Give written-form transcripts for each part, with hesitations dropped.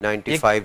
95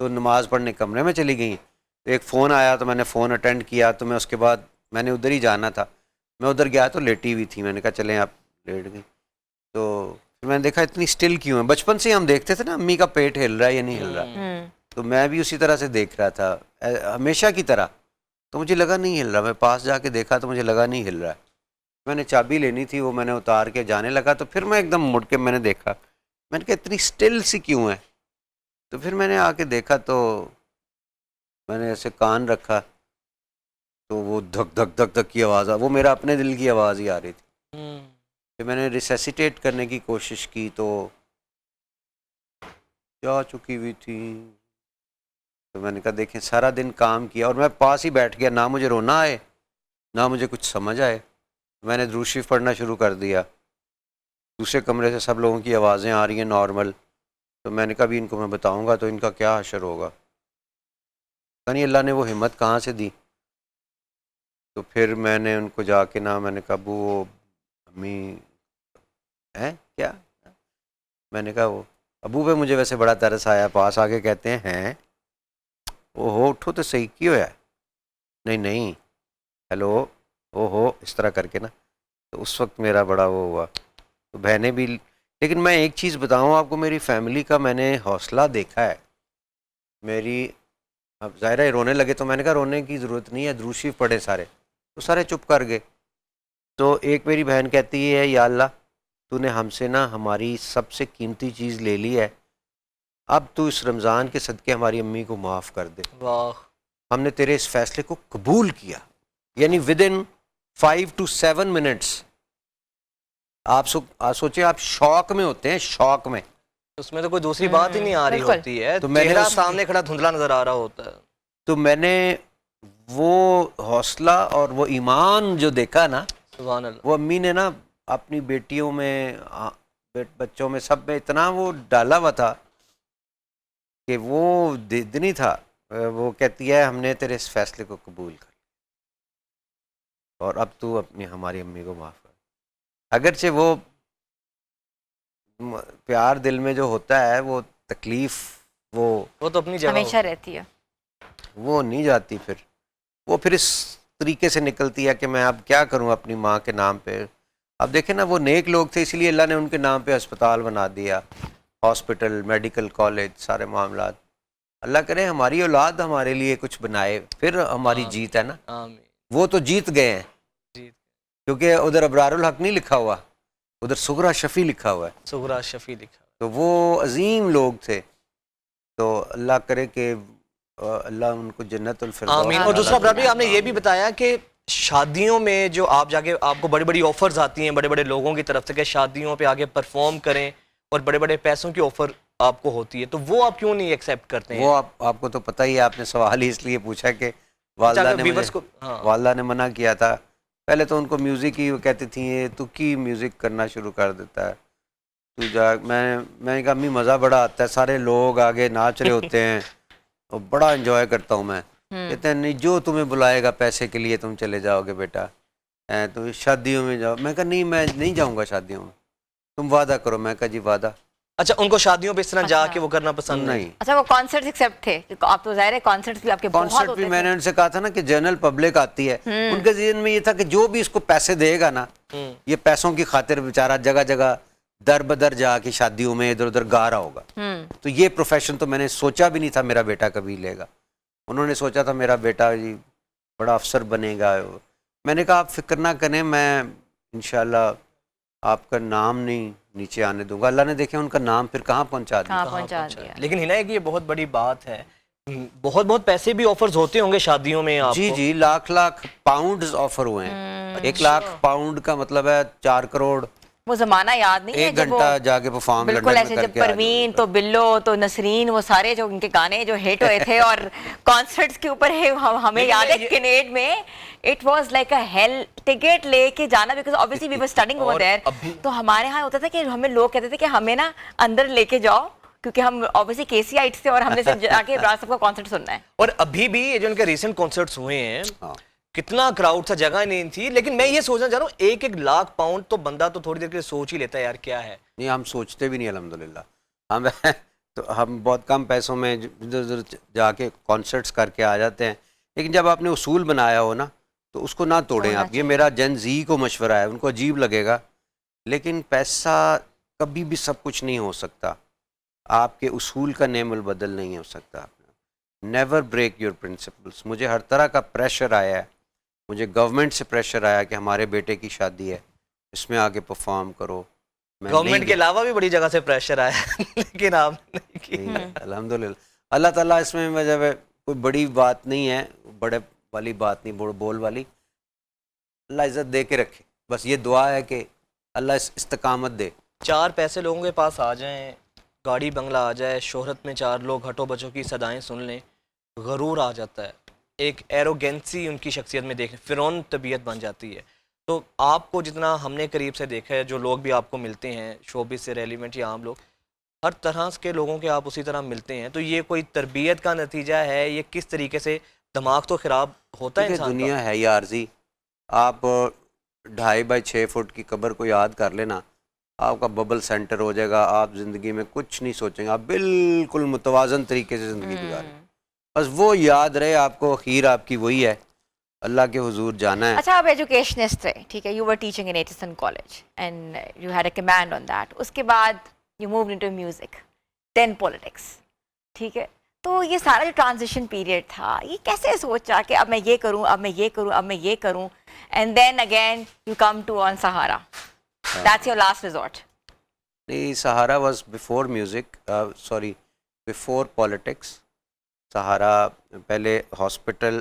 تو نماز پڑھنے کمرے میں چلی گئیں. تو ایک فون آیا تو میں نے فون اٹینڈ کیا, تو میں اس کے بعد میں نے ادھر ہی جانا تھا, میں ادھر گیا تو لیٹی ہوئی تھی. میں نے کہا چلیں آپ لیٹ گئی. تو پھر میں نے دیکھا اتنی اسٹل کیوں ہے. بچپن سے ہم دیکھتے تھے نا امی کا پیٹ ہل رہا ہے یا نہیں ہل رہا, تو میں بھی اسی طرح سے دیکھ رہا تھا ہمیشہ کی طرح. تو مجھے لگا نہیں ہل رہا, میں پاس جا کے دیکھا تو مجھے لگا نہیں ہل رہا. میں نے چابی لینی تھی, وہ میں نے اتار کے جانے لگا, تو پھر میں ایک دم مڑ کے میں نے دیکھا, میں نے کہا اتنی اسٹل سی کیوں ہے. تو پھر میں نے آ کے دیکھا تو میں نے ایسے کان رکھا تو وہ دھک دھک دھک دھک کی آواز وہ میرا اپنے دل کی آواز ہی آ رہی تھی. پھر میں نے ریسیسیٹیٹ کرنے کی کوشش کی تو جا چکی ہوئی تھی. تو میں نے کہا دیکھیں سارا دن کام کیا اور میں پاس ہی بیٹھ گیا, نہ مجھے رونا آئے نہ مجھے کچھ سمجھ آئے. میں نے درود شریف پڑھنا شروع کر دیا. دوسرے کمرے سے سب لوگوں کی آوازیں آ رہی ہیں نارمل. تو میں نے کہا بھی ان کو میں بتاؤں گا تو ان کا کیا حشر ہوگا. پتہ نہیں اللہ نے وہ ہمت کہاں سے دی. تو پھر میں نے ان کو جا کے میں نے کہا ابو وہ امی ہیں کیا. میں نے کہا وہ ابو پہ مجھے ویسے بڑا ترس آیا, پاس آ کے کہتے ہیں او ہو اٹھو تو صحیح کی ہوا ہے. نہیں ہیلو او ہو اس طرح کر کے نا. تو اس وقت میرا بڑا وہ ہوا. تو بہنیں بھی, لیکن میں ایک چیز بتاؤں آپ کو, میری فیملی کا میں نے حوصلہ دیکھا ہے. میری اب ظاہر ہے رونے لگے تو میں نے کہا رونے کی ضرورت نہیں ہے, درود شریف پڑھے سارے, تو سارے چپ کر گئے. تو ایک میری بہن کہتی ہے یا اللہ تو نے ہم سے ہماری سب سے قیمتی چیز لے لی ہے, اب تو اس رمضان کے صدقے ہماری امی کو معاف کر دے. واہ, ہم نے تیرے اس فیصلے کو قبول کیا. یعنی ودن 5 to 7 منٹس آپ سوچیں, آپ شوق میں ہوتے ہیں, شوق میں. اس میں تو کوئی دوسری بات ہی نہیں آ رہی بالکل. ہوتی ہے, تو میں نے چہرہ اس- سامنے کھڑا دھندلا نظر آ رہا ہوتا ہے. تو میں نے وہ حوصلہ اور وہ ایمان جو دیکھا نا, سبحان اللہ. وہ امی نے اپنی بیٹیوں میں بچوں میں سب میں اتنا وہ ڈالا ہوا تھا کہ وہ دنی تھا. وہ کہتی ہے ہم نے تیرے اس فیصلے کو قبول کر اور اب تو ہماری امی کو معاف کر. اگرچہ وہ پیار دل میں جو ہوتا ہے وہ تکلیف وہ تو اپنی جگہ ہمیشہ رہتی ہے. وہ نہیں جاتی. وہ پھر اس طریقے سے نکلتی ہے کہ میں اب کیا کروں اپنی ماں کے نام پہ. اب دیکھیں نا وہ نیک لوگ تھے, اس لیے اللہ نے ان کے نام پہ ہسپتال بنا دیا, ہاسپٹل, میڈیکل کالج, سارے معاملات. اللہ کرے ہماری اولاد ہمارے لیے کچھ بنائے, پھر ہماری جیت ہے نا. آمین. وہ تو جیت گئے ہیں جی, کیونکہ ادھر ابرار الحق نہیں لکھا ہوا, ادھر سغرا شفیع لکھا ہوا ہے. سغرا شفیع لکھا. تو وہ عظیم لوگ تھے. تو اللہ کرے کہ اللہ ان کو جنت الفردوس. آمین. اور دوسرا برابر آپ نے یہ بھی بتایا کہ شادیوں میں جو آپ جا کے آپ کو بڑی بڑی آفرز آتی ہیں بڑے بڑے لوگوں کی طرف سے کہ شادیوں پہ آگے پرفارم کریں اور بڑے بڑے پیسوں کی آفر آپ کو ہوتی ہے, تو وہ آپ کیوں نہیں ایکسیپٹ کرتے ہیں؟ وہ آپ کو تو پتہ ہی ہے, آپ نے سوال ہی اس لیے پوچھا کہ والدہ نے منع کیا تھا. پہلے تو ان کو میوزک ہی وہ کہتی تھیں تو کی میوزک کرنا شروع کر دیتا ہے تو جا. میں نے کہا امی مزہ بڑا آتا ہے, سارے لوگ آگے ناچ رہے ہوتے ہیں اور بڑا انجوائے کرتا ہوں میں. کہتے ہیں نہیں جو تمہیں بلائے گا پیسے کے لیے تم چلے جاؤ گے بیٹا, تو شادیوں میں جاؤ. میں کہا نہیں میں نہیں جاؤں گا شادیوں میں, تم وعدہ کرو. میں کہا جی وعدہ. اچھا, ان کو شادیوں پہ اس طرح جا کے وہ کرنا پسند نہیں. اچھا وہ کانسرٹ ایکسیپٹ تھے, آپ تو ظاہر ہے کانسرٹ بھی آپ کے بہت کانسرٹ ہوتے بھی تھے. میں نے ان سے کہا تھا نا کہ جنرل پبلک آتی ہے, ان کے ذہن میں یہ تھا کہ جو بھی اس کو پیسے دے گا نا, یہ پیسوں کی خاطر بیچارہ جگہ جگہ در بدر جا کے شادیوں میں ادھر ادھر گا رہا ہوگا. تو یہ پروفیشن تو میں نے سوچا بھی نہیں تھا میرا بیٹا کبھی لے گا. انہوں نے سوچا تھا میرا بیٹا جی بڑا افسر بنے گا. میں نے کہا آپ فکر نہ کریں, میں انشاءاللہ آپ کا نام نہیں نیچے آنے دوں گا. اللہ نے دیکھیں ان کا نام پھر کہاں پہنچا دیا. لیکن ہنا ہے کہ یہ بہت بڑی بات ہے, بہت بہت پیسے بھی آفرز ہوتے ہوں گے شادیوں میں آپ کو. جی لاکھ پاؤنڈز آفر ہوئے ہیں. 1 لاکھ پاؤنڈ کا مطلب ہے 4 کروڑ. وہ زمانہ یاد نہیں ہے 1 گھنٹہ جا کے پرفارم بالکل ایسے جب پروین تو بلو تو نسرین وہ سارے جو ان کے گانے جو ہٹ ہوئے تھے اور کانسرٹس کے اوپر ہمیں یاد ہے کنیڈ میں it was like a heel ticket لے کے جانا because obviously we were studying over there. تو ہمارے ہاں ہوتا تھا کہ ہمیں لوگ کہتے تھے کہ ہمیں نا اندر لے کے جاؤ کیونکہ ہم obviously KCItes تھے اور ہم نے صرف جا کے ابراز صاحب کا کانسرٹ سننا ہے. اور ابھی بھی یہ جو ان کے ریسنٹ کانسرٹس ہوئے ہیں کتنا کراؤڈ تھا, جگہ نہیں تھی. لیکن میں یہ سوچنا چاہ رہا ہوں 1 لاکھ پاؤنڈ تو بندہ تو تھوڑی دیر کے لیے سوچ ہی لیتا ہے یار کیا ہے. نہیں ہم سوچتے بھی نہیں الحمدللہ. ہم تو ہم بہت کم پیسوں میں ادھر ادھر جا کے کانسرٹس کر کے آ جاتے ہیں. لیکن جب آپ نے اصول بنایا ہو نا تو اس کو نہ توڑیں توڑنا آپ. یہ چاہیے. میرا جن زی کو مشورہ ہے, ان کو عجیب لگے گا لیکن پیسہ کبھی بھی سب کچھ نہیں ہو سکتا. آپ کے اصول کا نعم البدل نہیں ہو سکتا. Never break your principles. مجھے ہر طرح کا پریشر آیا ہے, مجھے گورنمنٹ سے پریشر آیا کہ ہمارے بیٹے کی شادی ہے, اس میں آگے پرفارم کرو. میں نہیں گورنمنٹ کے علاوہ بھی بڑی جگہ سے پریشر آیا ہے لیکن آپ نے نہیں کی. نہیں, الحمدللہ اللہ تعالیٰ اس میں مطلب کوئی بڑی بات نہیں ہے, بڑے والی بات نہیں, بول والی. اللہ عزت دے کے رکھے, بس یہ دعا ہے کہ اللہ استقامت دے. 4 پیسے لوگوں کے پاس آ جائیں, گاڑی بنگلہ آ جائے, شہرت میں 4 لوگ ہٹو بچوں کی صدائیں سن لیں, غرور آ جاتا ہے, ایک ایروگینسی ان کی شخصیت میں دیکھیں, فرعون طبیعت بن جاتی ہے. تو آپ کو جتنا ہم نے قریب سے دیکھا ہے, جو لوگ بھی آپ کو ملتے ہیں شوبز سے ریلیونٹ یا عام لوگ, ہر طرح کے لوگوں کے آپ اسی طرح ملتے ہیں. تو یہ کوئی تربیت کا نتیجہ ہے, یہ کس طریقے سے دماغ تو خراب ہوتا ہے دیکھیں انسان کا. دنیا ہے ہی عارضی. آپ 2.5 بائی 6 فٹ کی قبر کو یاد کر لینا, آپ کا ببل سینٹر ہو جائے گا. آپ زندگی میں کچھ نہیں سوچیں گے, آپ بالکل متوازن طریقے سے زندگی گزاریں. بس وہ یاد رہے آپ کو, اخیر آپ کی وہی ہے, اللہ کے حضور جانا ہے. اچھا آپ ایجوکیشنسٹ تھے, ٹھیک ہے, you were teaching in Aitchison college and you had a command on that. اس کے بعد you moved into music, then politics, ٹھیک ہے. تو یہ سارا جو ٹرانزیشن پیریڈ تھا, یہ کیسے سوچا کہ اب میں یہ کروں, اب میں یہ کروں, اب میں یہ کروں, and then again you come to on Sahara, that's your last resort. نہیں, Sahara was before music, sorry before politics. Sahara پہلے ہاسپٹل,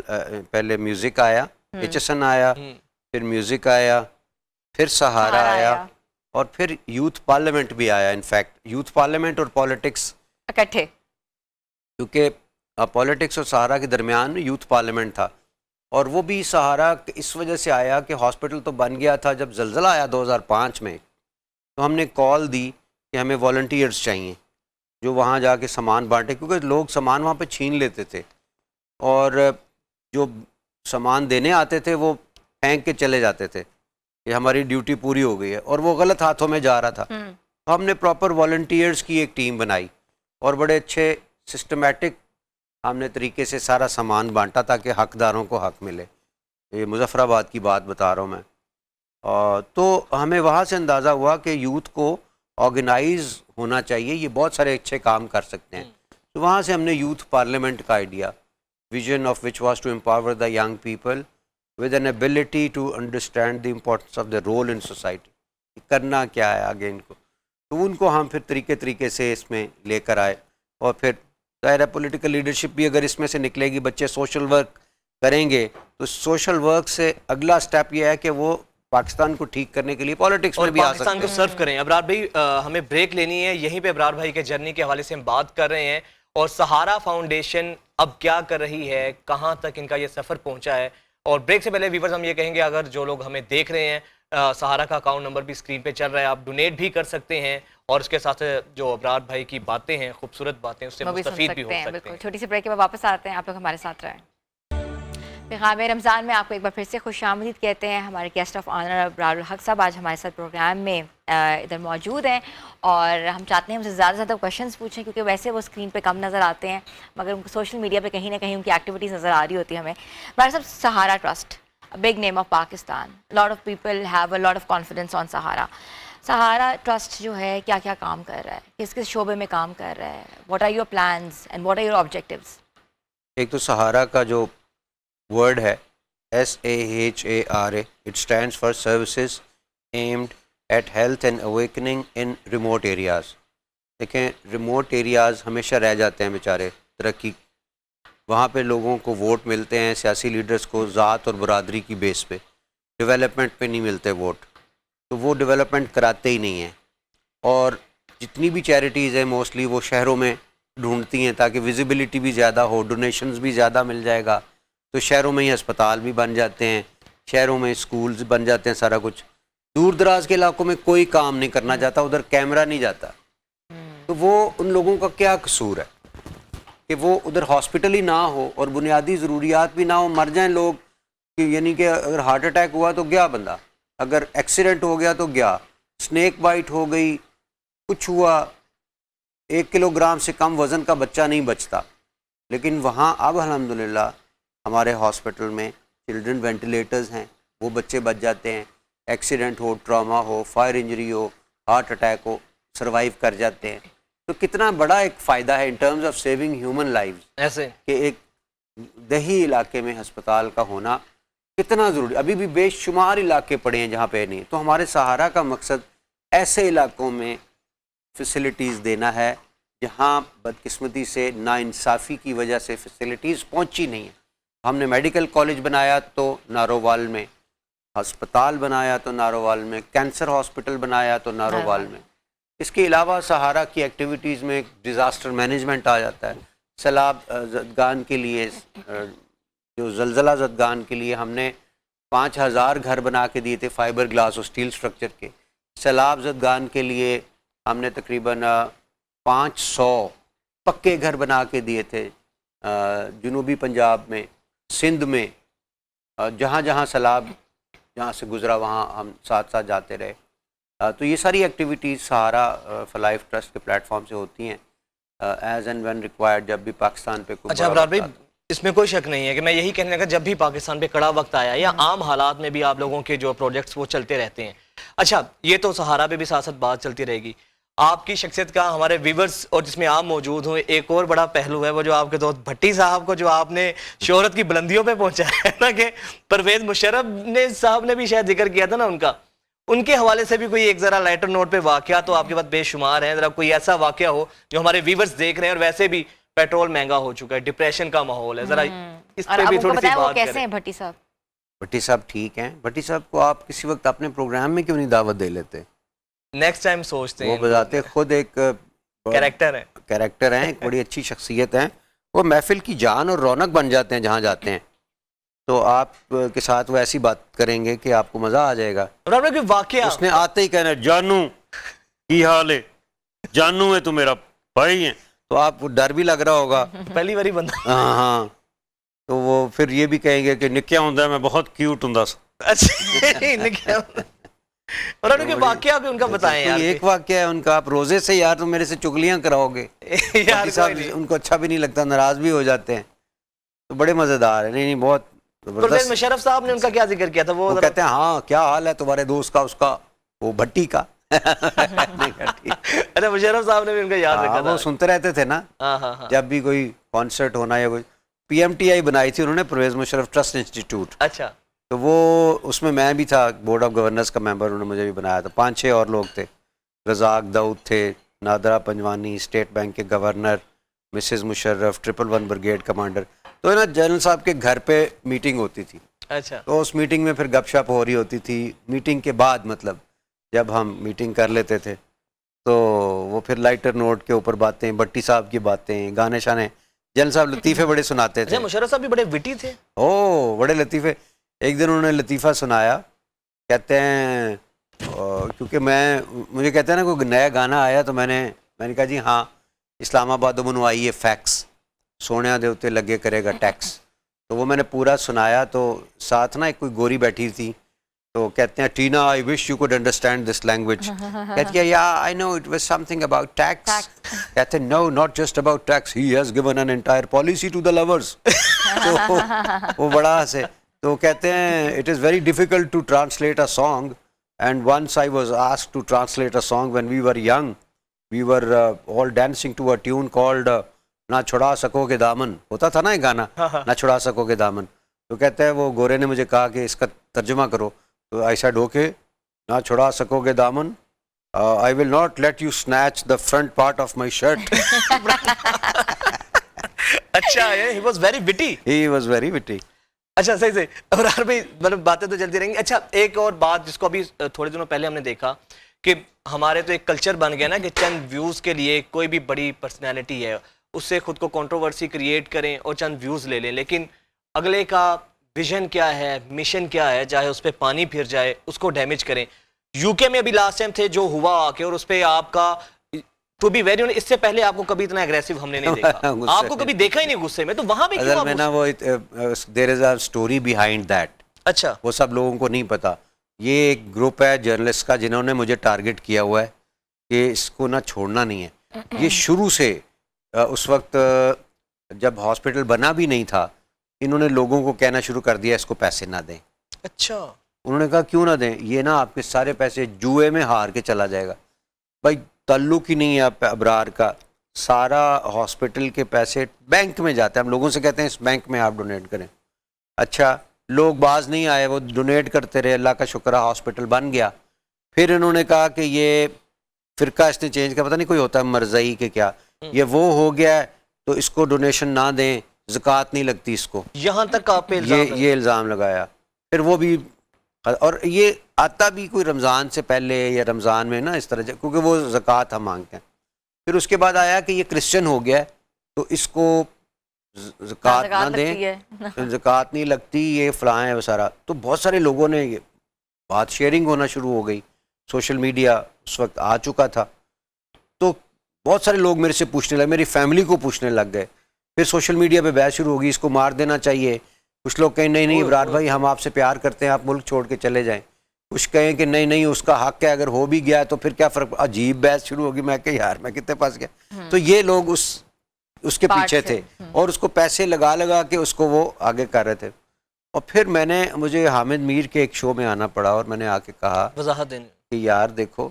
پہلے میوزک آیا, ایچ ایس این آیا, پھر میوزک آیا, پھر سہارا آیا, اور پھر یوتھ پارلیمنٹ بھی آیا. انفیکٹ یوتھ پارلیمنٹ اور پالیٹکس اکٹھے, کیونکہ پالیٹکس اور سہارا کے درمیان میں یوتھ پارلیمنٹ تھا. اور وہ بھی سہارا اس وجہ سے آیا کہ ہاسپٹل تو بن گیا تھا, جب زلزلہ آیا 2005 میں تو ہم نے کال دی کہ ہمیں والنٹیئرز چاہیے جو وہاں جا کے سامان بانٹے, کیونکہ لوگ سامان وہاں پہ چھین لیتے تھے, اور جو سامان دینے آتے تھے وہ پھینک کے چلے جاتے تھے کہ ہماری ڈیوٹی پوری ہو گئی ہے, اور وہ غلط ہاتھوں میں جا رہا تھا. ہم نے پراپر والنٹیئرز کی ایک ٹیم بنائی اور بڑے اچھے سسٹمیٹک ہم نے طریقے سے سارا سامان بانٹا تاکہ حقداروں کو حق ملے. یہ مظفر آباد کی بات بتا رہا ہوں میں. تو ہمیں وہاں سے اندازہ ہوا کہ یوتھ کو آرگنائز ہونا چاہیے, یہ بہت سارے اچھے کام کر سکتے ہیں. تو وہاں سے ہم نے یوتھ پارلیمنٹ کا idea, vision of which was to empower the young people with an ability to understand the importance of their role in society. کرنا کیا ہے آگے ان کو, تو ان کو ہم پھر طریقے سے اس میں لے کر آئے. اور پھر ظاہر ہے پولیٹیکل لیڈرشپ بھی اگر اس میں سے نکلے گی, بچے سوشل ورک کریں گے, تو سوشل ورک سے اگلا سٹیپ یہ ہے کہ وہ پاکستان کو ٹھیک کرنے کے لیے پالیٹکس میں بھی آ سکتے پاکستان کو سرو کریں. ابرار بھائی ہمیں بریک لینی ہے, یہیں پہ ابرار بھائی کے جرنی کے حوالے سے ہم بات کر رہے ہیں, اور سہارا فاؤنڈیشن اب کیا کر رہی ہے, کہاں تک ان کا یہ سفر پہنچا ہے. اور بریک سے پہلے ویورز ہم یہ کہیں گے, اگر جو لوگ ہمیں دیکھ رہے ہیں, سہارا کا اکاؤنٹ نمبر بھی اسکرین پہ چل رہا ہے, آپ ڈونیٹ بھی کر سکتے ہیں, اور اس کے ساتھ جو ابرار بھائی کی باتیں ہیں, خوبصورت باتیں, اس سے مستفید بھی ہو سکتے ہیں. چھوٹی سی بریک کے بعد واپس آتے ہیں, آپ لوگ ہمارے ساتھ رہیں. پیغام رمضان میں آپ کو ایک بار پھر سے خوش آمدید کہتے ہیں. ہمارے گیسٹ آف آنر ابرار الحق صاحب آج ہمارے ساتھ پروگرام میں ادھر موجود ہیں, اور ہم چاہتے ہیں ہم سے زیادہ سے زیادہ کویشچنس پوچھیں, کیونکہ ویسے وہ اسکرین پہ کم نظر آتے ہیں, مگر ان کو سوشل میڈیا پہ کہیں نہ کہیں ان کی ایکٹیویٹیز نظر آ رہی ہوتی ہے ہمیں. Abrar sahib, Sahara trust, big name of Pakistan, lot of people have a lot of confidence on Sahara. Sahara trust جو ہے کیا کیا کام کر رہا ہے, کس کس شعبے میں کام کر رہا ہے, what are your plans and what are your objectives? ایک تو سہارا کا جو ورڈ ہے SAHARA, it stands for services aimed at health and awakening in remote areas. دیکھیں ریموٹ ایریاز ہمیشہ رہ جاتے ہیں بیچارے, ترقی وہاں پہ لوگوں کو ووٹ ملتے ہیں, سیاسی لیڈرز کو ذات اور برادری کی بیس پہ, ڈیولپمنٹ پہ نہیں ملتے ووٹ, تو وہ ڈیولپمنٹ کراتے ہی نہیں ہیں. اور جتنی بھی چیریٹیز ہیں موسٹلی وہ شہروں میں ڈھونڈتی ہیں تاکہ ویزیبلٹی بھی زیادہ ہو, ڈونیشنز بھی زیادہ مل جائے گا, تو شہروں میں ہی اسپتال بھی بن جاتے ہیں, شہروں میں اسکولز بن جاتے ہیں, سارا کچھ. دور دراز کے علاقوں میں کوئی کام نہیں کرنا چاہتا, ادھر کیمرہ نہیں جاتا, تو وہ ان لوگوں کا کیا قصور ہے کہ وہ ادھر ہاسپٹل ہی نہ ہو اور بنیادی ضروریات بھی نہ ہو, مر جائیں لوگ. یعنی کہ اگر ہارٹ اٹیک ہوا تو گیا بندہ, اگر ایکسیڈنٹ ہو گیا تو گیا, اسنیک بائٹ ہو گئی, کچھ ہوا, 1 کلو گرام سے کم وزن کا بچہ نہیں بچتا، لیکن وہاں اب الحمدللہ ہمارے ہاسپٹل میں چلڈرن وینٹیلیٹرز ہیں، وہ بچے بچ جاتے ہیں، ایکسیڈنٹ ہو، ٹراما ہو، فائر انجری ہو، ہارٹ اٹیک ہو، سروائیو کر جاتے ہیں. تو کتنا بڑا ایک فائدہ ہے in terms of saving human lives ایسے کہ ایک دیہی علاقے میں ہسپتال کا ہونا کتنا ضروری. ابھی بھی بے شمار علاقے پڑے ہیں جہاں پہ نہیں. تو ہمارے سہارا کا مقصد ایسے علاقوں میں فیسلٹیز دینا ہے جہاں بدقسمتی سے ناانصافی کی وجہ سے فیسلٹیز پہنچی نہیں ہیں. ہم نے میڈیکل کالج بنایا تو نارووال میں، ہسپتال بنایا تو نارووال میں، کینسر ہاسپٹل بنایا تو نارووال میں. اس کے علاوہ سہارا کی ایکٹیویٹیز میں ڈیزاسٹر مینجمنٹ آ جاتا ہے. سیلاب زدگان کے لیے، جو زلزلہ زدگان کے لیے ہم نے 5000 گھر بنا کے دیے تھے فائبر گلاس اور اسٹیل سٹرکچر کے. سیلاب زدگان کے لیے ہم نے تقریباً 500 پکے گھر بنا کے دیے تھے جنوبی پنجاب میں، سندھ میں، جہاں جہاں سیلاب جہاں سے گزرا وہاں ہم ساتھ ساتھ جاتے رہے. تو یہ ساری ایکٹیویٹیز سہارا فار لائف ٹرسٹ کے پلیٹ فارم سے ہوتی ہیں ایز اینڈ وین ریکوائرڈ، جب بھی پاکستان پہ کوئی اچھا ابرار بھائی، اس میں کوئی شک نہیں ہے کہ میں یہی کہنے لگا جب بھی پاکستان پہ کڑا وقت آیا یا عام حالات میں بھی آپ لوگوں کے جو پروجیکٹس وہ چلتے رہتے ہیں. اچھا یہ تو سہارا پہ بھی ساتھ ساتھ بات چلتی رہے گی. آپ کی شخصیت کا ہمارے ویورز اور جس میں آپ موجود ہوئے ایک اور بڑا پہلو ہے، وہ جو آپ کے دوست بھٹی صاحب کو جو آپ نے شہرت کی بلندیوں پہ پہنچایا ہے نا، کہ پرویز مشرف نے صاحب نے بھی شاید ذکر کیا تھا نا ان کے حوالے سے بھی کوئی ایک ذرا لائٹر نوٹ پہ واقعہ تو آپ کے پاس بے شمار ہیں. ذرا کوئی ایسا واقعہ ہو جو ہمارے ویورز دیکھ رہے ہیں، اور ویسے بھی پیٹرول مہنگا ہو چکا ہے، ڈپریشن کا ماحول ہے، ذرا اس پہ بھی تھوڑی سی بات کیسے ہیں کریں. بھٹی صاحب؟ بھٹی صاحب ٹھیک ہیں. بھٹی صاحب کو آپ کسی وقت اپنے پروگرام میں کیوں نہیں دعوت دے لیتے؟ نیکسٹ ٹائم سوچتے ہیں. وہ بذات خود ایک کیریکٹر ہیں، ایک بڑی اچھی شخصیت ہیں. وہ محفل کی جان اور رونق بن جاتے ہیں جہاں جاتے ہیں. تو آپ کے ساتھ وہ ایسی بات کریں گے کہ آپ کو مزہ آ جائے گا. واقعہ اس نے آتے ہی کہنا جانو کی حال ہے، جانو ہے تو میرا بھائی ہیں. تو آپ کو ڈر بھی لگ رہا ہوگا پہلی باری بندہ. ہاں. تو وہ پھر یہ بھی کہیں گے کہ نکیا ہوں میں بہت کیوٹ ہوں. اچھا واقعہ بھی ان کا بتائیں یار. ایک واقعہ ہے ان کا. آپ روزے سے یار تو میرے سے چگلیاں کراؤ گے صاحب، ان کو اچھا بھی نہیں لگتا، ناراض بھی ہو جاتے ہیں. تو بڑے مزیدار ہیں. نہیں بہت پرویز مشرف صاحب نے ان کا کیا ذکر کیا تھا؟ وہ کہتے ہیں ہاں کیا حال ہے تمہارے دوست کا، اس کا وہ بھٹی کا. ارے مشرف صاحب نے بھی ان کا یاد رکھا تھا. وہ سنتے رہتے تھے نا جب بھی کوئی کانسرٹ ہونا یا کوئی. پی ایم ٹی آئی بنائی تھی انہوں نے، پرویز مشرف ٹرسٹ انسٹیٹیوٹ. اچھا. تو وہ اس میں بھی تھا، بورڈ آف گورنرز کا ممبر. انہوں نے مجھے بھی بنایا تھا. 5-6 اور لوگ تھے. رزاق داؤد تھے، نادرہ پنجوانی اسٹیٹ بینک کے governor, Mrs Musharraf, 111 brigade commander. تو نا جنرل صاحب کے گھر پہ میٹنگ ہوتی تھی. اچھا. تو اس میٹنگ میں پھر گپ شپ ہو رہی ہوتی تھی. میٹنگ کے بعد مطلب جب ہم میٹنگ کر لیتے تھے تو وہ پھر لائٹر نوٹ کے اوپر باتیں، بھٹی صاحب کی باتیں، گانے شانے. جنرل صاحب لطیفے بڑے سناتے تھے. مشرف صاحب بھی بڑے وٹی تھے. بڑے لطیفے. ایک دن انہوں نے لطیفہ سنایا. کہتے ہیں کیونکہ مجھے کہتے ہیں نا کوئی نیا گانا آیا تو میں نے کہا جی ہاں اسلام آباد منو آئی ہے فیکس، سونے دے اتنے لگے کرے گا ٹیکس. تو وہ میں نے پورا سنایا. تو ساتھ نا ایک کوئی گوری بیٹھی تھی. تو کہتے ہیں Tina I wish you could understand this language. کہتی ہے یا I know it was something about tax. کہتے ہیں no not just about tax, he has given an entire policy to the lovers. تو وہ بڑا ہنسے. تو کہتے ہیں it is very difficult to translate a song and once I was asked to translate a song when we were young we were all dancing to a tune called نہ چھڑا سکو گے دامن. ہوتا تھا نا ایک گانا نہ چھڑا سکو گے دامن. تو کہتے ہیں وہ گورے نے مجھے کہا کہ اس کا ترجمہ کرو. تو آئی سیڈ اوکے، نہ چھڑا سکو گے دامن، I will not let you snatch the front part of my shirt. اچھا he was very witty. He was very witty. اچھا صحیح سے ابرار بھائی مطلب باتیں تو چلتی رہیں گی. اچھا ایک اور بات جس کو ابھی تھوڑے دنوں پہلے ہم نے دیکھا کہ ہمارے تو ایک کلچر بن گیا نا کہ چند ویوز کے لیے کوئی بھی بڑی پرسنالٹی ہے اس سے خود کو کنٹروورسی کریٹ کریں اور چند ویوز لے لیں، لیکن اگلے کا ویژن کیا ہے، مشن کیا ہے، چاہے اس پہ پانی پھر جائے اس کو ڈیمیج کریں. یو کے میں ابھی لاسٹ ٹائم تھے جو ہوا آ کے، اور اس پہ آپ کا ٹو بی ویری، اس سے پہلے آپ کو کبھی اتنا اگریسو ہم نے نہیں دیکھا. آپ کو کبھی دیکھا ہی نہیں غصے میں. تو وہاں بھی اصل میں نا وہ دیر is a story behind that. اچھا. وہ سب لوگوں کو نہیں پتا. یہ ایک گروپ ہے جرنلسٹ کا جنہوں نے مجھے ٹارگٹ کیا ہوا ہے کہ اس کو نہ چھوڑنا نہیں ہے. یہ شروع سے اس وقت جب ہاسپٹل بنا بھی نہیں تھا انہوں نے لوگوں کو کہنا شروع کر دیا اس کو پیسے نہ دیں. اچھا. انہوں نے کہا کیوں نہ دیں, یہ نا آپ کے سارے پیسے جوئے میں ہار کے چلا جائے گا. بھائی تعلق ہی نہیں ہے آپ ابرار کا, سارا ہاسپٹل کے پیسے بینک میں جاتے ہیں. ہم لوگوں سے کہتے ہیں اس بینک میں آپ ڈونیٹ کریں. اچھا لوگ باز نہیں آئے, وہ ڈونیٹ کرتے رہے, اللہ کا شکر ہے ہاسپٹل بن گیا. پھر انہوں نے کہا کہ یہ فرقہ اس نے چینج کیا, پتہ نہیں کوئی ہوتا ہے مرزائی کہ کیا, یہ وہ ہو گیا ہے تو اس کو ڈونیشن نہ دیں, زکوٰۃ نہیں لگتی اس کو. یہاں تک آپ پہ یہ الزام لگایا. پھر وہ بھی, اور یہ آتا بھی کوئی رمضان سے پہلے یا رمضان میں نا اس طرح, کیونکہ وہ زکوٰۃ ہم مانگتے ہیں. پھر اس کے بعد آیا کہ یہ کرسچن ہو گیا ہے تو اس کو زکوٰۃ نہ دیں, زکوٰۃ نہیں لگتی, یہ فلاں ہے وہ سارا. تو بہت سارے لوگوں نے یہ بات شیئرنگ ہونا شروع ہو گئی, سوشل میڈیا اس وقت آ چکا تھا. تو بہت سارے لوگ میرے سے پوچھنے لگے, میری فیملی کو پوچھنے لگ گئے. پھر سوشل میڈیا پہ بحث شروع ہوگی, اس کو مار دینا چاہیے. کچھ لوگ کہیں نہیں ابرار بھائی ہم آپ سے پیار کرتے ہیں, آپ ملک چھوڑ کے چلے جائیں. کچھ کہیں کہ نہیں اس کا حق ہے, اگر ہو بھی گیا تو پھر کیا فرق. عجیب بحث شروع ہوگی. میں کہ یار میں کتنے پاس گیا. تو یہ لوگ اس کے پیچھے تھے اور اس کو پیسے لگا کے اس کو وہ آگے کر رہے تھے. اور پھر مجھے حامد میر کے ایک شو میں آنا پڑا اور میں نے آ کے کہا وضاحت دینے کہ یار دیکھو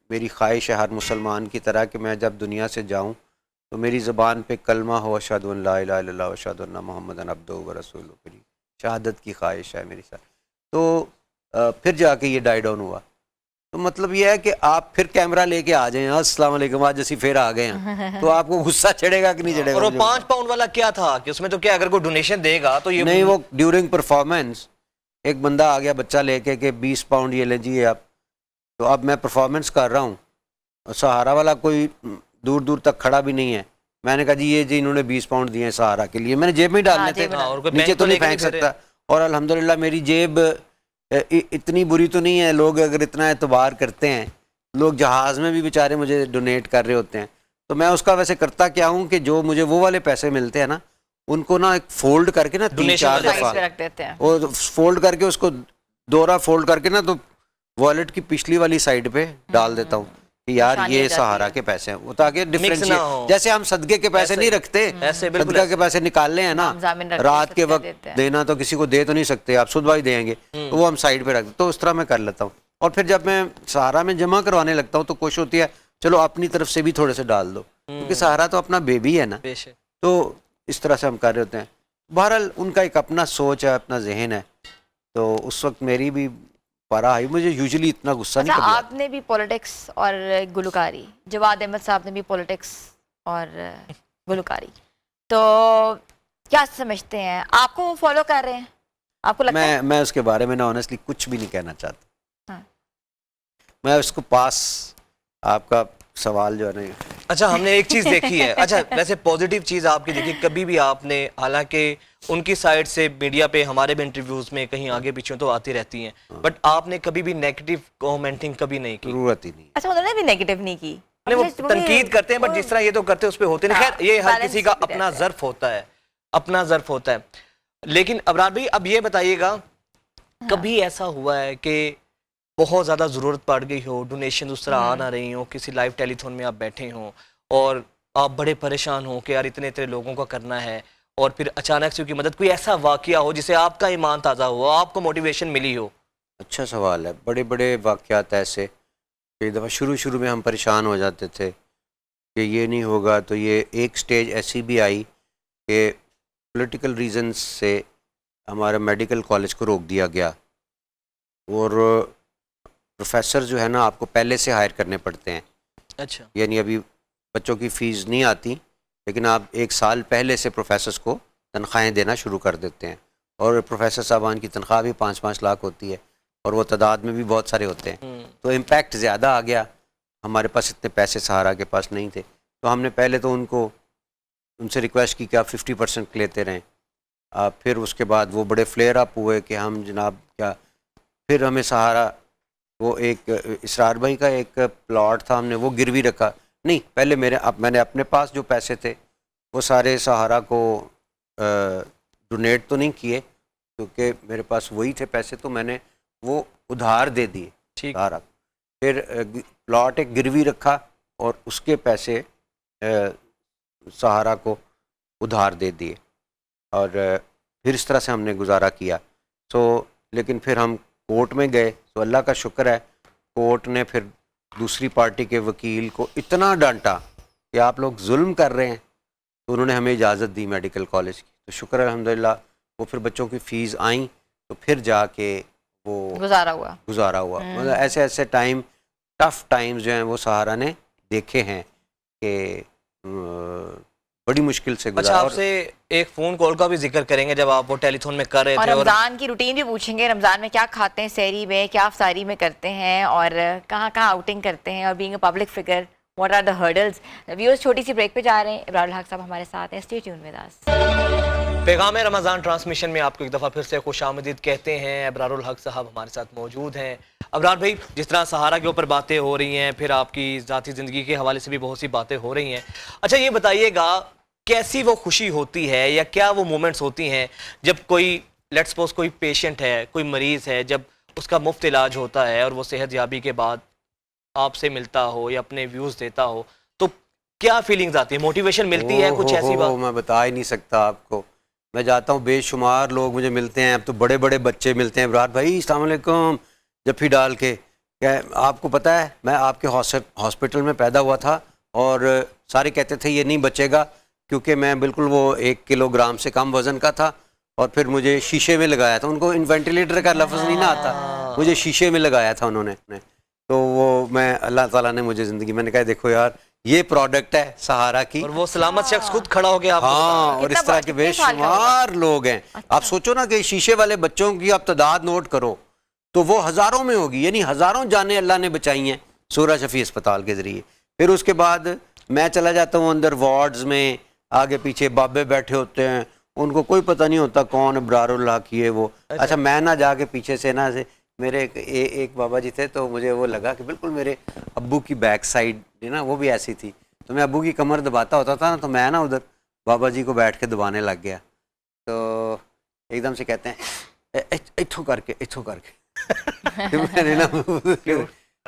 میری خواہش ہے ہر مسلمان کی طرح کہ میں جب دنیا سے جاؤں تو میری زبان پہ کلمہ ہو اشہد ان لا الہ الا اللہ واشہد ان محمد عبدہ ورسولہ, میری شہادت کی خواہش ہے میری ساتھ. تو پھر جا کے یہ ڈائی ڈاؤن ہوا. تو مطلب یہ ہے کہ آپ پھر کیمرہ لے کے آ جائیں, السلام علیکم آج اسی پھر آ گئے ہیں, تو آپ کو غصہ چڑھے گا کہ نہیں چڑھے گا. اور وہ 5 پاؤنڈ والا کیا تھا کہ اس میں تو کیا اگر کوئی ڈونیشن دے گا تو یہ نہیں, وہ ڈیورنگ پرفارمنس ایک بندہ آ گیا بچہ لے کے کہ 20 پاؤنڈ یہ لے جیے آپ. تو اب میں پرفارمنس کر رہا ہوں, سہارا والا کوئی دور تک کھڑا بھی نہیں ہے. میں نے کہا جی انہوں نے 20 پاؤنڈ دیے ہیں سہارا کے لیے, میں نے جیب میں ہی ڈالنے تھے, نیچے تو نہیں پھینک سکتا. اور الحمدللہ میری جیب اتنی بری تو نہیں ہے, لوگ اگر اتنا اعتبار کرتے ہیں, لوگ جہاز میں بھی بیچارے مجھے ڈونیٹ کر رہے ہوتے ہیں. تو میں اس کا ویسے کرتا کیا ہوں کہ جو مجھے وہ والے پیسے ملتے ہیں نا ان کو نا ایک فولڈ کر کے نا 3-4 دفعہ اور فولڈ کر کے اس کو دورہ فولڈ کر کے نا تو والٹ کی پچھلی والی سائڈ پہ ڈال دیتا ہوں کہ یار یہ سہارا کے پیسے ہیں, وہ تاکہ ڈفرینشیٹ, جیسے ہم صدقے کے پیسے نہیں رکھتے, صدقہ کے پیسے نکالنے ہیں نا رات کے وقت دینا تو کسی کو دے تو نہیں سکتے, آپ صبح ہی دیں گے, تو وہ ہم سائڈ پہ رکھ دیں. تو اس طرح میں کر لیتا ہوں. اور پھر جب میں سہارا میں جمع کروانے لگتا ہوں تو کوشش ہوتی ہے چلو اپنی طرف سے بھی تھوڑے سے ڈال دو, کیونکہ سہارا تو اپنا بیبی ہے نا. تو اس طرح سے ہم کر رہے ہوتے ہیں. بہرحال ان کا ایک اپنا سوچ ہے, اپنا ذہن ہے. تو اس وقت میری بھی پارا آئی, مجھے یوزلی اتنا غصہ نہیں کرتا. آپ نے بھی پولیٹکس اور گلوکاری, جواد احمد صاحب نے بھی پولیٹکس اور گلوکاری, تو کیا سمجھتے ہیں آپ کو وہ فالو کر رہے ہیں؟ آپ کو لگتا ہے میں اس کے بارے میں نا آنیسٹلی کچھ بھی نہیں کہنا چاہتا. میں اس کو پاس, آپ کا سوال جو ہے نا. اچھا ہم نے ایک چیز دیکھی ہے, اچھا ویسے پوزیٹیو چیز آپ کی دیکھی, کبھی بھی آپ نے, حالانکہ ان کی سائڈ سے میڈیا پہ ہمارے بھی انٹرویوز میں کہیں آگے پیچھے تو آتی رہتی ہیں, بٹ آپ نے کبھی بھی نیگیٹو کومنٹنگ کبھی نہیں کی. ضرورت ہی نہیں. اچھا انہوں نے بھی نیگیٹو نہیں کی. وہ تنقید کرتے ہیں بٹ جس طرح یہ تو کرتے ہیں اس پہ ہوتے نہیں. خیر یہ ہر کسی کا اپنا ظرف ہوتا ہے, اپنا ظرف ہوتا ہے. لیکن ابرار بھائی اب یہ بتائیے گا, کبھی ایسا ہوا ہے کہ بہت زیادہ ضرورت پڑ گئی ہو, ڈونیشن اس طرح آ نہ رہی ہوں, کسی لائیو ٹیلی تھون میں آپ بیٹھے ہوں اور آپ بڑے پریشان ہوں کہ یار اتنے لوگوں کا کرنا ہے, اور پھر اچانک سے کی مدد, کوئی ایسا واقعہ ہو جسے آپ کا ایمان تازہ ہو, آپ کو موٹیویشن ملی ہو؟ اچھا سوال ہے. بڑے واقعات ایسے کئی دفعہ شروع میں ہم پریشان ہو جاتے تھے کہ یہ نہیں ہوگا, تو یہ ایک سٹیج ایسی بھی آئی کہ پولیٹیکل ریزنز سے ہمارے میڈیکل کالج کو روک دیا گیا, اور پروفیسر جو ہے نا آپ کو پہلے سے ہائر کرنے پڑتے ہیں. اچھا, یعنی ابھی بچوں کی فیس نہیں آتی, لیکن آپ 1 سال پہلے سے پروفیسرز کو تنخواہیں دینا شروع کر دیتے ہیں, اور پروفیسر صاحبان کی تنخواہ بھی 5-5 لاکھ ہوتی ہے, اور وہ تعداد میں بھی بہت سارے ہوتے ہیں. تو امپیکٹ زیادہ آ گیا. ہمارے پاس اتنے پیسے سہارا کے پاس نہیں تھے, تو ہم نے پہلے تو ان سے ریکویسٹ کی کہ آپ 50% لیتے رہیں. پھر اس کے بعد وہ بڑے فلیئر اپ ہوئے کہ ہم جناب کیا, پھر ہمیں سہارا, وہ ایک اسرار بھائی کا ایک پلاٹ تھا, ہم نے وہ گروی رکھا. نہیں پہلے میں نے اپنے پاس جو پیسے تھے وہ سارے سہارا کو ڈونیٹ تو نہیں کیے, کیونکہ میرے پاس وہی تھے پیسے, تو میں نے وہ ادھار دے دیے سہارا. پھر پلاٹ ایک گروی رکھا, اور اس کے پیسے سہارا کو ادھار دے دیے، اور پھر اس طرح سے ہم نے گزارا کیا. لیکن پھر ہم کورٹ میں گئے تو اللہ کا شکر ہے کورٹ نے پھر دوسری پارٹی کے وکیل کو اتنا ڈانٹا کہ آپ لوگ ظلم کر رہے ہیں، تو انہوں نے ہمیں اجازت دی میڈیکل کالج کی. تو شکر ہے الحمدللہ، وہ پھر بچوں کی فیس آئیں تو پھر جا کے وہ گزارا ہوا. مطلب ایسے ایسے ٹائم، ٹف ٹائمز جو ہیں وہ سہارا نے دیکھے ہیں کہ بڑی مشکل سے اچھا، گزارا. آپ سے ایک فون کال کا بھی ذکر کریں گے جب آپ وہ ٹیلی تھون میں کر رہے اور تھے، اور رمضان کی روٹین بھی پوچھیں گے، رمضان میں کیا کھاتے ہیں سحری میں، کیا افطاری میں کرتے ہیں، اور کہاں کہاں آؤٹنگ کرتے ہیں، اور being a public figure what are the hurdles. Viewers چھوٹی سی بریک پہ جا رہے ہیں. ابرار الحق صاحب ہمارے ساتھ ہیں. Stay tuned with us. پیغام رمضان ٹرانسمیشن میں آپ کو ایک دفعہ پھر سے خوش آمدید کہتے ہیں. ابرار الحق صاحب ہمارے ساتھ موجود ہیں. ابرار بھائی، جس طرح سہارا کے اوپر باتیں ہو رہی ہیں، پھر آپ کی ذاتی زندگی کے حوالے سے بھی بہت سی باتیں ہو رہی ہیں. اچھا یہ بتائیے گا، کیسی وہ خوشی ہوتی ہے یا کیا وہ مومنٹس ہوتی ہیں جب کوئی لیٹس سپوز کوئی پیشنٹ ہے، کوئی مریض ہے، جب اس کا مفت علاج ہوتا ہے اور وہ صحت یابی کے بعد آپ سے ملتا ہو یا اپنے ویوز دیتا ہو، تو کیا فیلنگز آتی ہیں؟ موٹیویشن ملتی ہے کچھ ایسی بات؟ میں بتا ہی نہیں سکتا آپ کو. میں جاتا ہوں، بے شمار لوگ مجھے ملتے ہیں، اب تو بڑے بڑے بچے ملتے ہیں. ابرار بھائی السلام علیکم، جفی ڈال کے. کہ آپ کو پتہ ہے میں آپ کے ہاسپٹل میں پیدا ہوا تھا، اور سارے کہتے تھے یہ نہیں بچے گا، کیونکہ میں بالکل وہ 1 کلو گرام سے کم وزن کا تھا، اور پھر مجھے شیشے میں لگایا تھا. ان کو وینٹیلیٹر کا لفظ نہیں نہ آتا، مجھے شیشے میں لگایا تھا انہوں نے. تو وہ میں اللہ تعالیٰ نے مجھے زندگی میں نے کہا دیکھو یار یہ پروڈکٹ ہے سہارا کی. اور وہ سلامت شخص خود کھڑا ہو گیا آپ کو بتا رہا ہے. ہاں، اور اس طرح کے بے شمار لوگ ہیں. آپ سوچو نا کہ شیشے والے بچوں کی آپ تعداد نوٹ کرو تو وہ ہزاروں میں ہوگی، یعنی ہزاروں جانیں اللہ نے بچائی ہیں سورہ شفیع اسپتال کے ذریعے. پھر اس کے بعد میں چلا جاتا ہوں اندر وارڈز میں، آگے پیچھے بابے بیٹھے ہوتے ہیں، ان کو کوئی پتہ نہیں ہوتا کون ابرار اللہ کی ہے وہ. اچھا میں نہ جا کے پیچھے سے نہ سے میرے ایک بابا جی تھے، تو مجھے وہ لگا کہ بالکل میرے ابو کی بیک سائڈ نا وہ بھی ایسی تھی، تو میں ابو کی کمر دباتا ہوتا تھا نا، تو میں نا ادھر بابا جی کو بیٹھ کے دبانے لگ گیا. تو ایک دم سے کہتے ہیں اتھو کر کے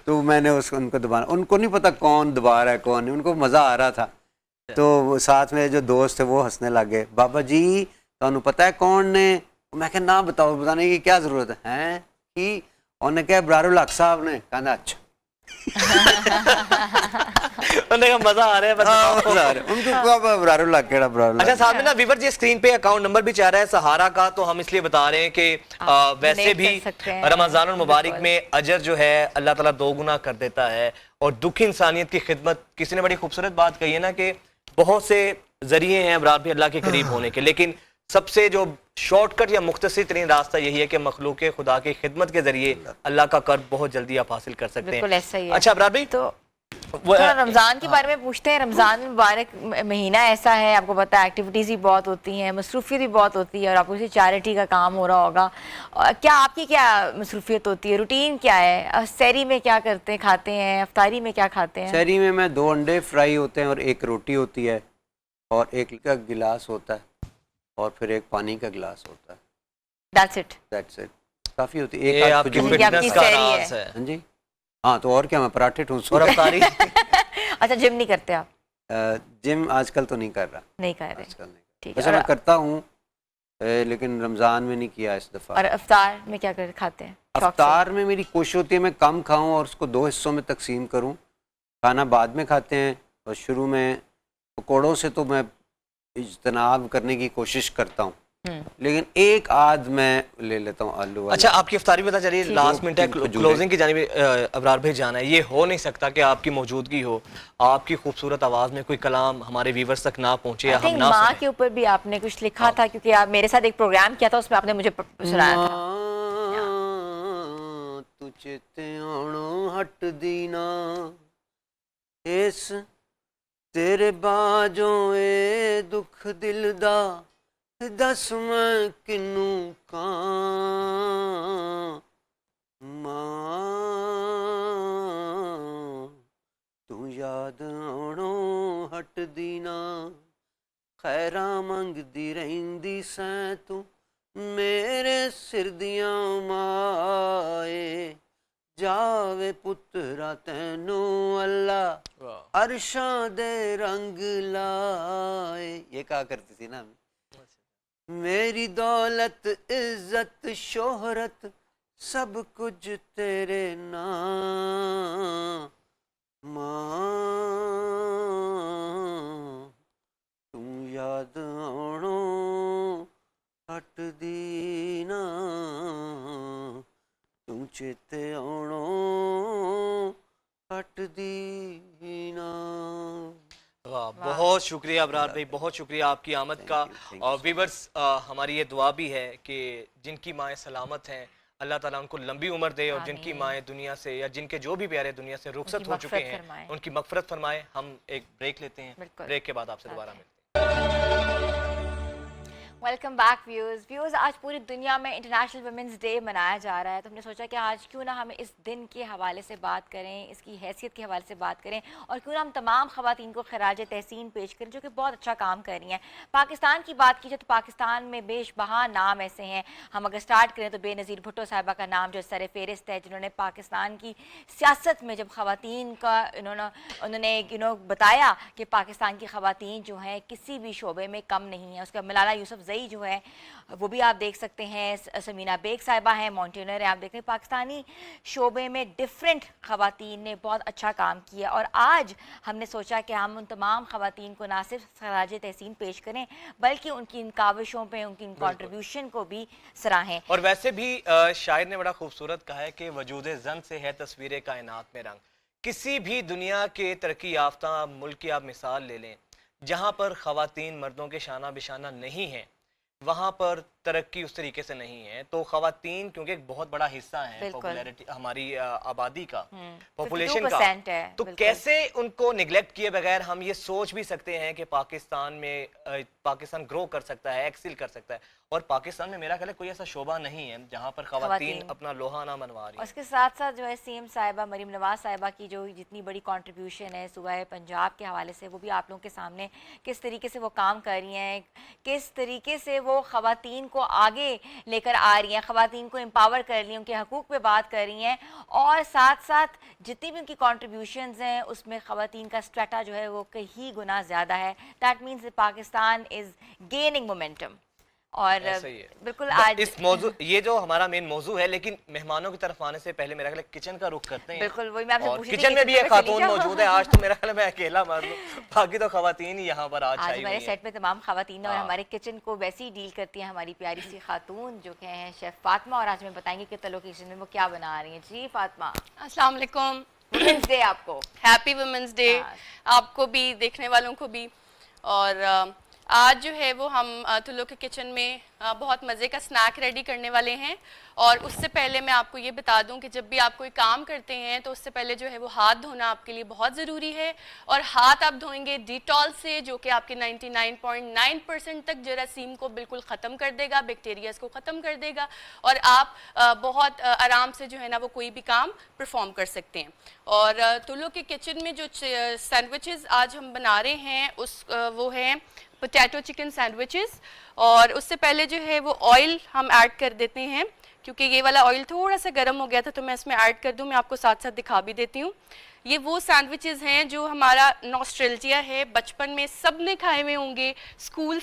تو میں نے ان کو دبانا، ان کو نہیں پتا کون دبا رہا ہے کون نہیں، ان کو مزہ آ رہا تھا. تو ساتھ میں جو دوست تھے وہ ہنسنے لگ گئے. بابا جی تمہیں پتہ ہے کون نے؟ میں کہ نہ بتاؤ، بتانے کی کیا ضرورت ہے کہ انہوں نے کہا ابرار الحق صاحب نے. کہا اچھا انہوں نے کہا مزہ آ رہا ہے، ان کو کہا ابرار الحق کیڑا ابرار الحق. اچھا صاحب نے نا ویور جی اسکرین پہ اکاؤنٹ نمبر بھی چاہ رہا ہے سہارا کا، تو ہم اس لیے بتا رہے ہیں کہ ویسے بھی رمضان المبارک میں اجر جو ہے اللہ تعالیٰ 2 گنا کر دیتا ہے. اور دکھی انسانیت کی خدمت، کسی نے بڑی خوبصورت بات کہی ہے نا کہ بہت سے ذریعے ہیں ابرار بھی اللہ کے قریب ہونے کے، لیکن سب سے جو شارٹ کٹ یا مختصر ترین راستہ یہی ہے کہ مخلوق خدا کی خدمت کے ذریعے اللہ کا قرب بہت جلدی آپ حاصل کر سکتے ہیں. بالکل ایسا ہی ہے. اچھا ابرار بھائی، تو رمضان کے بارے میں پوچھتے ہیں. رمضان مبارک مہینہ ایسا ہے، آپ کو پتہ ہے ایکٹیویٹیز بھی بہت ہوتی ہیں، مصروفیت بھی بہت ہوتی ہے، اور آپ کو چیریٹی کا کام ہو رہا ہوگا. کیا آپ کی کیا مصروفیت ہوتی ہے؟ روٹین کیا ہے؟ سحری میں کیا کرتے ہیں، کھاتے ہیں؟ افطاری میں کیا کھاتے ہیں؟ سحری میں 2 انڈے فرائی ہوتے ہیں، اور 1 روٹی ہوتی ہے، اور 1 کا گلاس ہوتا ہے، اور پھر 1 پانی کا گلاس ہوتا ہے. That's it. That's it. کافی ہوتی ہے. یہ ایک آپ کی فٹنس کا راز ہے. ہاں جی، ہاں تو اور کیا، میں پراٹھے ٹھونسوں. اور افطاری اچھا جم نہیں کرتے آپ؟ جم آج کل تو نہیں کر رہا. نہیں کر رہے. آج کل نہیں. ٹھیک ہے. ویسے میں کرتا ہوں لیکن رمضان میں نہیں کیا اس دفعہ. اور افطار میں کیا کھاتے ہیں؟ افطار میں میری کوشش ہوتی ہے میں کم کھاؤں اور اس کو 2 حصوں میں تقسیم کروں. کھانا بعد میں کھاتے ہیں، اور شروع میں پکوڑوں سے تو میں اجتناب کرنے کی کوشش کرتا ہوں، لیکن 1 آدھ میں لے لیتا ہوں آلو والا. اچھا آپ کی افطاری بتا چلیے، لاسٹ منٹ ہے کلوزنگ کی جانب ابرار بھائی جانا ہے. یہ ہو نہیں سکتا کہ آپ کی موجودگی ہو، آپ کی خوبصورت آواز میں کوئی کلام ہمارے ویورز تک نہ پہنچے یا ہم نہ سنیں. ماں کے اوپر بھی آپ نے کچھ لکھا تھا، کیونکہ آپ میرے ساتھ ایک پروگرام کیا تھا، اس میں آپ نے مجھے سنایا تھا. تجھے تیانو ہٹ دینا اس تیرے باجوں اے دکھ دل دا دس میں کنوں کان ماں تو یاد آنو ہٹ دینا خیراں منگ دی رہندی سیں تو میرے سر دیاں مائے ਜਾਵੇ ਪੁੱਤਰਾ ਤੈਨੂੰ ਅੱਲਾ ਅਰਸ਼ਾਂ ਦੇ ਰੰਗ ਲਾਏ, یہ کہا کرتی تھی نا میری دولت عزت شہرت سب کچھ تیرے نام ماں تم یاد آنو ہٹ دینا تم چیتے آنو ہٹ دینا. واہ، بہت شکریہ ابرار بھائی، بہت شکریہ آپ کی آمد کا. اور ویورز، ہماری یہ دعا بھی ہے کہ جن کی مائیں سلامت ہیں اللہ تعالیٰ ان کو لمبی عمر دے، اور جن کی مائیں دنیا سے یا جن کے جو بھی پیارے دنیا سے رخصت ہو چکے ہیں ان کی مغفرت فرمائے. ہم ایک بریک لیتے ہیں، بریک کے بعد آپ سے دوبارہ ملتے ہیں. Welcome back viewers. آج پوری دنیا میں انٹرنیشنل ویمنز ڈے منایا جا رہا ہے، تو ہم نے سوچا کہ آج کیوں نہ ہم اس دن کے حوالے سے بات کریں، اس کی حیثیت کے حوالے سے بات کریں، اور کیوں نہ ہم تمام خواتین کو خراج تحسین پیش کریں جو کہ بہت اچھا کام کر رہی ہیں. پاکستان کی بات کی جائے تو پاکستان میں بیش بہا نام ایسے ہیں. ہم اگر سٹارٹ کریں تو بے نظیر بھٹو صاحبہ کا نام جو سر فہرست ہے، جنہوں نے پاکستان کی سیاست میں جب خواتین کا انہوں نے بتایا کہ پاکستان کی خواتین جو ہیں کسی بھی شعبے میں کم نہیں ہیں. اس کا ملالہ یوسف زئی جو ہے وہ بھی آپ دیکھ سکتے ہیں، سمینہ بیگ صاحبہ ہیں، مونٹینر ہیں. آپ دیکھیں پاکستانی شعبے میں ڈیفرنٹ خواتین نے بہت اچھا کام کیا، اور آج ہم نے سوچا کہ ہم ان تمام خواتین کو نہ صرف خراج تحسین پیش کریں بلکہ ان کی ان کاوشوں پہ، ان کی ان کنٹریبیوشن کو بھی سراہیں. اور ویسے بھی شاعر نے بڑا خوبصورت کہا ہے کہ وجود زن سے ہے تصویر کائنات میں رنگ. کسی بھی دنیا کے ترقی یافتہ ملک کی آپ مثال لے لیں، جہاں پر خواتین مردوں کے شانہ بشانہ نہیں ہیں وہاں پر ترقی اس طریقے سے نہیں ہے. تو خواتین کیونکہ ایک بہت بڑا حصہ ہیں پاپولیرٹی ہماری آبادی کا، پاپولیشن کا، تو کیسے ان کو نگلیکٹ کیے بغیر ہم یہ سوچ بھی سکتے ہیں کہ پاکستان گرو کر سکتا ہے، ایکسل کر سکتا ہے. اور پاکستان میں میرا خیال ہے کوئی ایسا شعبہ نہیں ہے جہاں پر خواتین اپنا لوہا نہ منوا رہی ہیں. اس کے ساتھ ساتھ جو ہے سی ایم صاحبہ مریم نواز صاحبہ کی جو جتنی بڑی کنٹریبیوشن ہے صوبہ پنجاب کے حوالے سے، وہ بھی آپ لوگوں کے سامنے کس طریقے سے وہ کام کر رہی ہیں، کس طریقے سے وہ خواتین کو آگے لے کر آ رہی ہیں، خواتین کو امپاور کر رہی ہیں، ان کے حقوق پہ بات کر رہی ہیں. اور ساتھ ساتھ جتنی بھی ان کی کنٹریبیوشنز ہیں اس میں خواتین کا اسٹریٹا جو ہے وہ کئی گنا زیادہ ہے. That means Pakistan is gaining momentum. اور بالکل آج اس موضوع یہ جو ہمارا مین موضوع ہے، لیکن مہمانوں کی طرف آنے سے پہلے میرا خیال ہے کچن کا رخ کرتے ہیں. بالکل وہی میں آپ سے پوچھ رہی تھی، کچن میں بھی ایک خاتون موجود ہے. آج تو میرا خیال ہے میں اکیلا مار لوں، باقی تو خواتین ہی یہاں پر آج چھائی ہوئی ہیں. ہمارے سیٹ میں تمام خواتین اور ہمارے کچن کو ویسے ہی ڈیل کرتی ہیں ہماری پیاری سی خاتون جو کہ ہیں شیف فاطمہ، اور آج ہمیں بتائیں گے کہ تلو کچن میں وہ کیا بنا رہی ہیں. جی فاطمہ، السلام علیکم. ویمنس ڈے آپ کو. ہیپی ویمنس ڈے آپ کو بھی، دیکھنے والوں کو بھی. اور آج جو ہے وہ ہم تلو کے کچن میں بہت مزے کا سنیک ریڈی کرنے والے ہیں. اور اس سے پہلے میں آپ کو یہ بتا دوں کہ جب بھی آپ کوئی کام کرتے ہیں تو اس سے پہلے جو ہے وہ ہاتھ دھونا آپ کے لیے بہت ضروری ہے. اور ہاتھ آپ دھوئیں گے ڈیٹول سے، جو کہ آپ کے 99.9% تک جراثیم کو بالکل ختم کر دے گا، بیکٹیریاز کو ختم کر دے گا، اور آپ بہت آرام سے جو ہے نا وہ کوئی بھی کام پرفارم کر سکتے ہیں. اور تلو کے کچن میں جو سینڈوچز آج ہم بنا رہے ہیں وہ ہیں پوٹیٹو چکن سینڈوچز. اور اس سے پہلے جو ہے وہ آئل ہم ایڈ کر دیتے ہیں، کیونکہ یہ والا آئل تھوڑا سا گرم ہو گیا تھا تو میں اس میں ایڈ کر دوں. میں آپ کو ساتھ ساتھ دکھا بھی دیتی ہوں. یہ وہ سینڈوچز ہیں جو ہمارا نوسٹریلجیا ہے، بچپن میں سب نے کھائے ہوئے ہوں گے. اسکول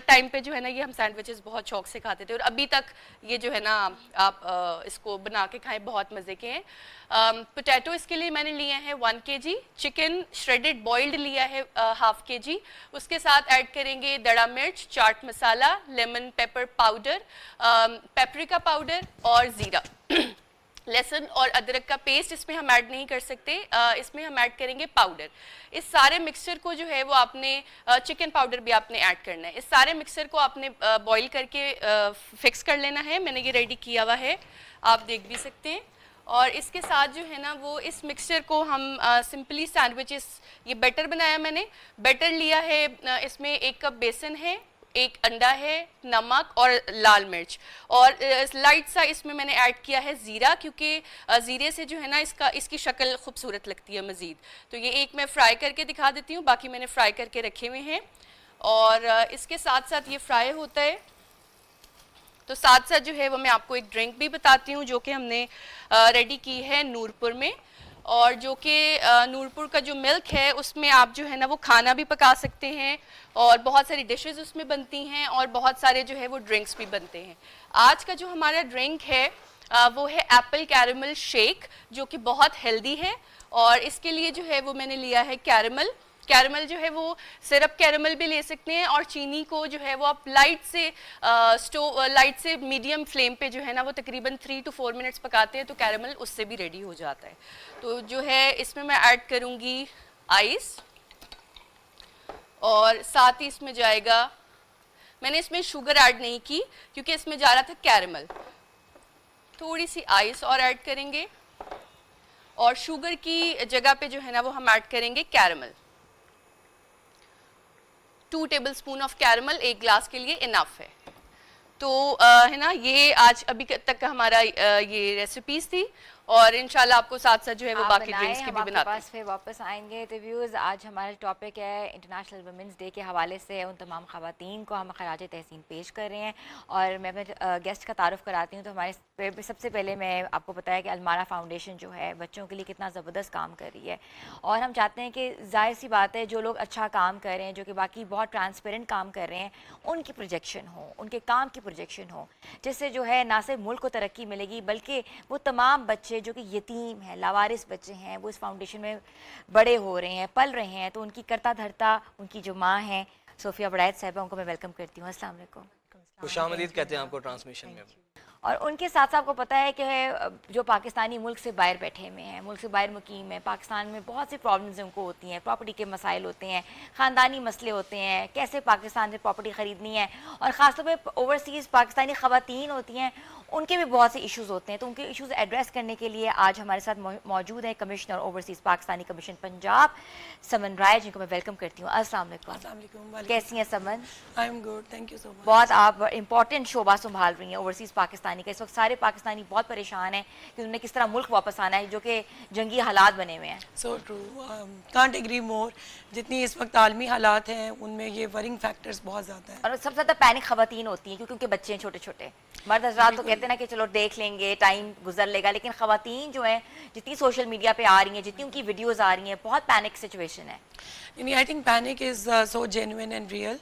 ٹائم پہ جو ہے نا یہ ہم سینڈوچز بہت شوق سے کھاتے تھے، اور ابھی تک یہ جو ہے نا آپ اس کو بنا کے کھائیں، بہت مزے کے ہیں. پوٹیٹو اس کے لیے میں نے لیے ہیں 1 kg، چکن شریڈڈ بوائلڈ لیا ہے 1/2 kg. اس کے ساتھ ایڈ کریں گے دڑا مرچ، چاٹ مسالہ، lemon paper powder, paprika powder اور زیرہ. لہسن اور ادرک کا پیسٹ اس میں ہم ایڈ نہیں کر سکتے، اس میں ہم ایڈ کریں گے پاؤڈر. اس سارے مکسچر کو جو ہے وہ آپ نے، چکن پاؤڈر بھی آپ نے ایڈ کرنا ہے. اس سارے مکسچر کو آپ نے بوائل کر کے فکس کر لینا ہے. میں نے یہ ریڈی کیا ہوا ہے، آپ دیکھ بھی سکتے ہیں. اور اس کے ساتھ جو ہے نا وہ اس مکسچر کو ہم سمپلی سینڈوچز، یہ بیٹر بنایا میں نے. بیٹر لیا ہے، اس میں 1 کپ بیسن ہے، 1 انڈا ہے، نمک اور لال مرچ، اور لائٹ سا اس میں نے ایڈ کیا ہے زیرہ، کیونکہ زیرے سے جو ہے نا اس کی شکل خوبصورت لگتی ہے مزید. تو یہ ایک میں فرائی کر کے دکھا دیتی ہوں، باقی میں نے فرائی کر کے رکھے ہوئے ہیں. اور اس کے ساتھ ساتھ یہ فرائی ہوتا ہے تو ساتھ ساتھ جو ہے وہ میں آپ کو ایک ڈرنک بھی بتاتی ہوں جو کہ ہم نے ریڈی کی ہے نورپور میں، اور جو کہ نورپور کا جو ملک ہے اس میں آپ جو ہے نا وہ کھانا بھی پکا سکتے ہیں، اور بہت ساری ڈشز اس میں بنتی ہیں، اور بہت سارے جو ہے وہ ڈرنکس بھی بنتے ہیں۔ آج کا جو ہمارا ڈرنک ہے وہ ہے ایپل کیرمل شیک، جو کہ بہت ہیلدی ہے، اور اس کے لیے جو ہے وہ میں نے لیا ہے کیرمل جو ہے وہ سرپ کیرمل بھی لے سکتے ہیں، اور چینی کو جو ہے وہ آپ لائٹ سے میڈیم فلیم پہ جو ہے نا وہ تقریباً 3 to 4 منٹس پکاتے ہیں تو کیرمل اس سے بھی ریڈی ہو جاتا ہے۔ تو جو ہے اس میں ایڈ کروں گی آئس، اور ساتھ ہی اس میں جائے گا، میں نے اس میں شوگر ایڈ نہیں کی کیونکہ اس میں جا رہا تھا کیرمل، تھوڑی سی آئس اور ایڈ کریں گے، اور شوگر کی جگہ پہ جو ہے نا وہ ہم ایڈ کریں گے caramel. 2 table spoon of caramel ایک گلاس کے لیے انف ہے۔ تو ہے نا یہ آج ابھی تک کا ہمارا یہ ریسیپیز تھی، اور انشاءاللہ آپ کو ساتھ ساتھ جو ہے وہ آپ باقی بنائیں، ڈرنکس کی ہم بھی آپ کے بناتے ہیں۔ پاس پھر واپس آئیں گے۔ تو ویوز، آج ہمارا ٹاپک ہے انٹرنیشنل ویمنس ڈے کے حوالے سے ان تمام خواتین کو ہم خراج تحسین پیش کر رہے ہیں، اور میں گیسٹ کا تعارف کراتی ہوں۔ تو ہمارے سب سے پہلے میں آپ کو بتایا کہ المارا فاؤنڈیشن جو ہے بچوں کے لیے کتنا زبردست کام کر رہی ہے، اور ہم چاہتے ہیں کہ ظاہر سی بات ہے جو لوگ اچھا کام کر رہے ہیں، جو کہ باقی بہت ٹرانسپیرنٹ کام کر رہے ہیں، ان کی پروجیکشن ہو، ان کے کام کی پروجیکشن ہو، جس سے جو ہے نہ صرف ملک کو ترقی ملے گی بلکہ وہ تمام بچے جو کہ یتیم ہیں، لاوارث بچے ہیں، وہ اس فاؤنڈیشن میں بڑے ہو رہے ہیں، پل رہے ہیں۔ تو ان کی کرتا دھرتا ان کی جو ماں ہیں صوفیہ بڑائت صاحبہ، ان کو میں ویلکم کرتی ہوں۔ السلام علیکم۔ خوش آمدید کہتے ہیں آپ کو ٹرانسمیشن میں۔ اور ان کے ساتھ ساتھ آپ کو پتہ ہے کہ جو پاکستانی ملک سے باہر بیٹھے ہوئے ہیں، ملک سے باہر مقیم ہیں، پاکستان میں بہت سی پرابلمز ان کو ہوتی ہیں، پراپرٹی کے مسائل ہوتے ہیں، خاندانی مسئلے ہوتے ہیں، کیسے پاکستان سے پراپرٹی خریدنی ہے، اور خاص طور پہ اوورسیز پاکستانی خواتین ہوتی ہیں، ان کے بھی بہت سے ایشوز ہوتے ہیں۔ تو ان کے ایشوز ایڈریس کرنے کے لیے آج ہمارے ساتھ موجود ہیں commissioner overseas Pakistani commission Punjab سمن رائے، جن کو میں ویلکم کرتی ہوں۔ السلام علیکم، کیسی ہیں Suman? I am good, thank you so much. بہت آپ امپورٹنٹ شعبہ سنبھال رہی ہیں اوورسیز پاکستانی کا۔ اس وقت سارے پاکستانی بہت پریشان ہیں کہ انہوں نے کس طرح ملک واپس آنا ہے، جو کہ جنگی حالات بنے ہوئے ہیں۔ سو ٹرو، کانٹ ایگری مور۔ جتنی اس وقت عالمی حالات ہیں ان میں یہ ورنگ فیکٹرز بہت زیادہ ہیں، اور سب سے زیادہ پینک خواتین ہوتی ہیں کیونکہ ان کے بچے ہیں چھوٹے چھوٹے۔ مرد حضرات تو کہتے ہیں نا کہ چلو دیکھ لیں گے، ٹائم گزر لے گا، لیکن خواتین جو ہیں جتنی سوشل میڈیا پہ آ رہی ہیں، جتنی ان کی ویڈیوز آ رہی ہیں، بہت پینک سچویشن ہے۔ یعنی I think panic is so genuine and real.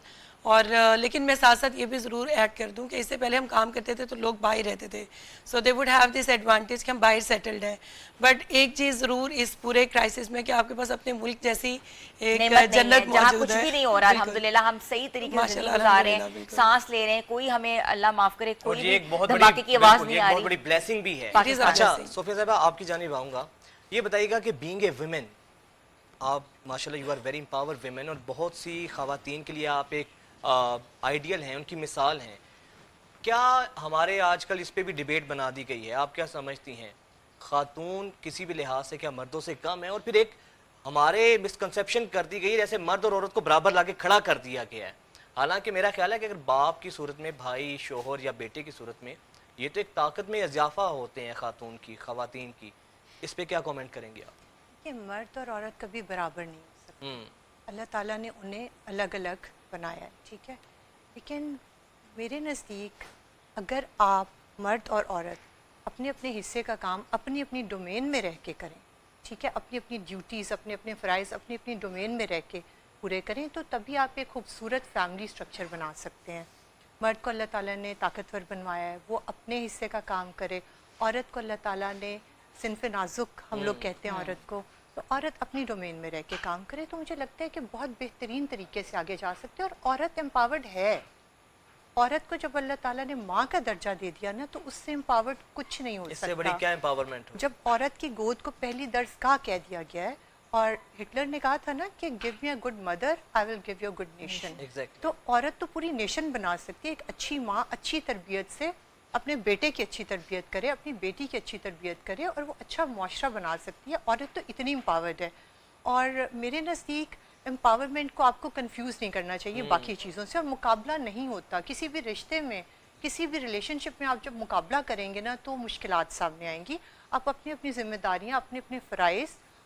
اور لیکن میں ساتھ ساتھ یہ بھی ضرور ایڈ کر دوں کہ اس سے پہلے ہم کام کرتے تھے تو لوگ باہر رہتے تھے، so they would have this advantage کہ ہم باہر سیٹلڈ ہیں، بٹ ایک چیز ضرور اس پورے کرائسس میں کہ آپ کے پاس اپنے ملک جیسی ایک جنت جہاں موجود کچھ ہے۔ بھی نہیں ہو رہا، الحمدللہ ہم صحیح طریقے سے زندگی گزار رہے ہیں، سانس لے رہے ہیں، کوئی ہمیں اللہ معاف کرے اور کوئی یہ ایک بھی بہت دھماکے کی آواز نہیں آ بہت رہی۔ بڑی بلیسنگ بھی ہے۔ پاکستان اچھا سے۔ صوفیہ صاحبہ، آپ کی جانب آؤں گا، یہ بتائیے گا کہ بینگ اے ویمن، آپ ماشاءاللہ you are very empower women, اور بہت سی خواتین کے لیے آپ ایک آئیڈیل ہیں، ان کی مثال ہیں۔ کیا ہمارے آج کل اس پہ بھی ڈیبیٹ بنا دی گئی ہے، آپ کیا سمجھتی ہیں خاتون کسی بھی لحاظ سے کیا مردوں سے کم ہے؟ اور پھر ایک ہمارے مسکنسیپشن کر دی گئی جیسے مرد اور عورت کو برابر لا کے کھڑا کر دیا گیا ہے، حالانکہ میرا خیال ہے کہ اگر باپ کی صورت میں، بھائی، شوہر یا بیٹے کی صورت میں، یہ تو ایک طاقت میں اضافہ ہوتے ہیں خواتین کی، اس پہ کیا کومنٹ کریں گے آپ؟ کہ مرد اور عورت کبھی برابر نہیں ہو سکتے، اللہ تعالیٰ نے انہیں الگ الگ بنایا ہے، ٹھیک ہے، لیکن میرے نزدیک اگر آپ مرد اور عورت اپنے اپنے حصے کا کام اپنی اپنی ڈومین میں رہ کے کریں، ٹھیک ہے، اپنی اپنی ڈیوٹیز، اپنے اپنے فرائض اپنی اپنی ڈومین میں رہ کے پورے کریں، تو تبھی آپ ایک خوبصورت فیملی سٹرکچر بنا سکتے ہیں۔ مرد کو اللہ تعالیٰ نے طاقتور بنوایا ہے، وہ اپنے حصے کا کام کرے، عورت کو اللہ تعالیٰ نے صنف نازک ہم لوگ کہتے ہیں عورت کو، تو عورت اپنی ڈومین میں رہ کے کام کرے، تو مجھے لگتا ہے کہ بہت بہترین طریقے سے آگے جا سکتے ہیں۔ اور عورت امپاورڈ ہے، عورت کو جب اللہ تعالیٰ نے ماں کا درجہ دے دیا نا، تو اس سے امپاورڈ کچھ نہیں ہو اس سے بڑی سکتا۔ کیا امپاورمنٹ ہو؟ جب عورت کی گود کو پہلی درسگاہ کہہ دیا گیا ہے، اور ہٹلر نے کہا تھا نا کہ give me a good mother I will give you a good nation, Exactly. تو عورت تو پوری نیشن بنا سکتی ہے۔ ایک اچھی ماں اچھی تربیت سے اپنے بیٹے کی اچھی تربیت کرے، اپنی بیٹی کی اچھی تربیت کرے، اور وہ اچھا معاشرہ بنا سکتی ہے۔ عورت تو اتنی امپاورڈ ہے، اور میرے نزدیک امپاورمنٹ کو آپ کو کنفیوز نہیں کرنا چاہیے باقی چیزوں سے، اور مقابلہ نہیں ہوتا کسی بھی رشتے میں، کسی بھی ریلیشن شپ میں۔ آپ جب مقابلہ کریں گے نا تو مشکلات سامنے آئیں گی۔ آپ اپنی اپنی ذمہ داریاں، اپنے اپنے فرائض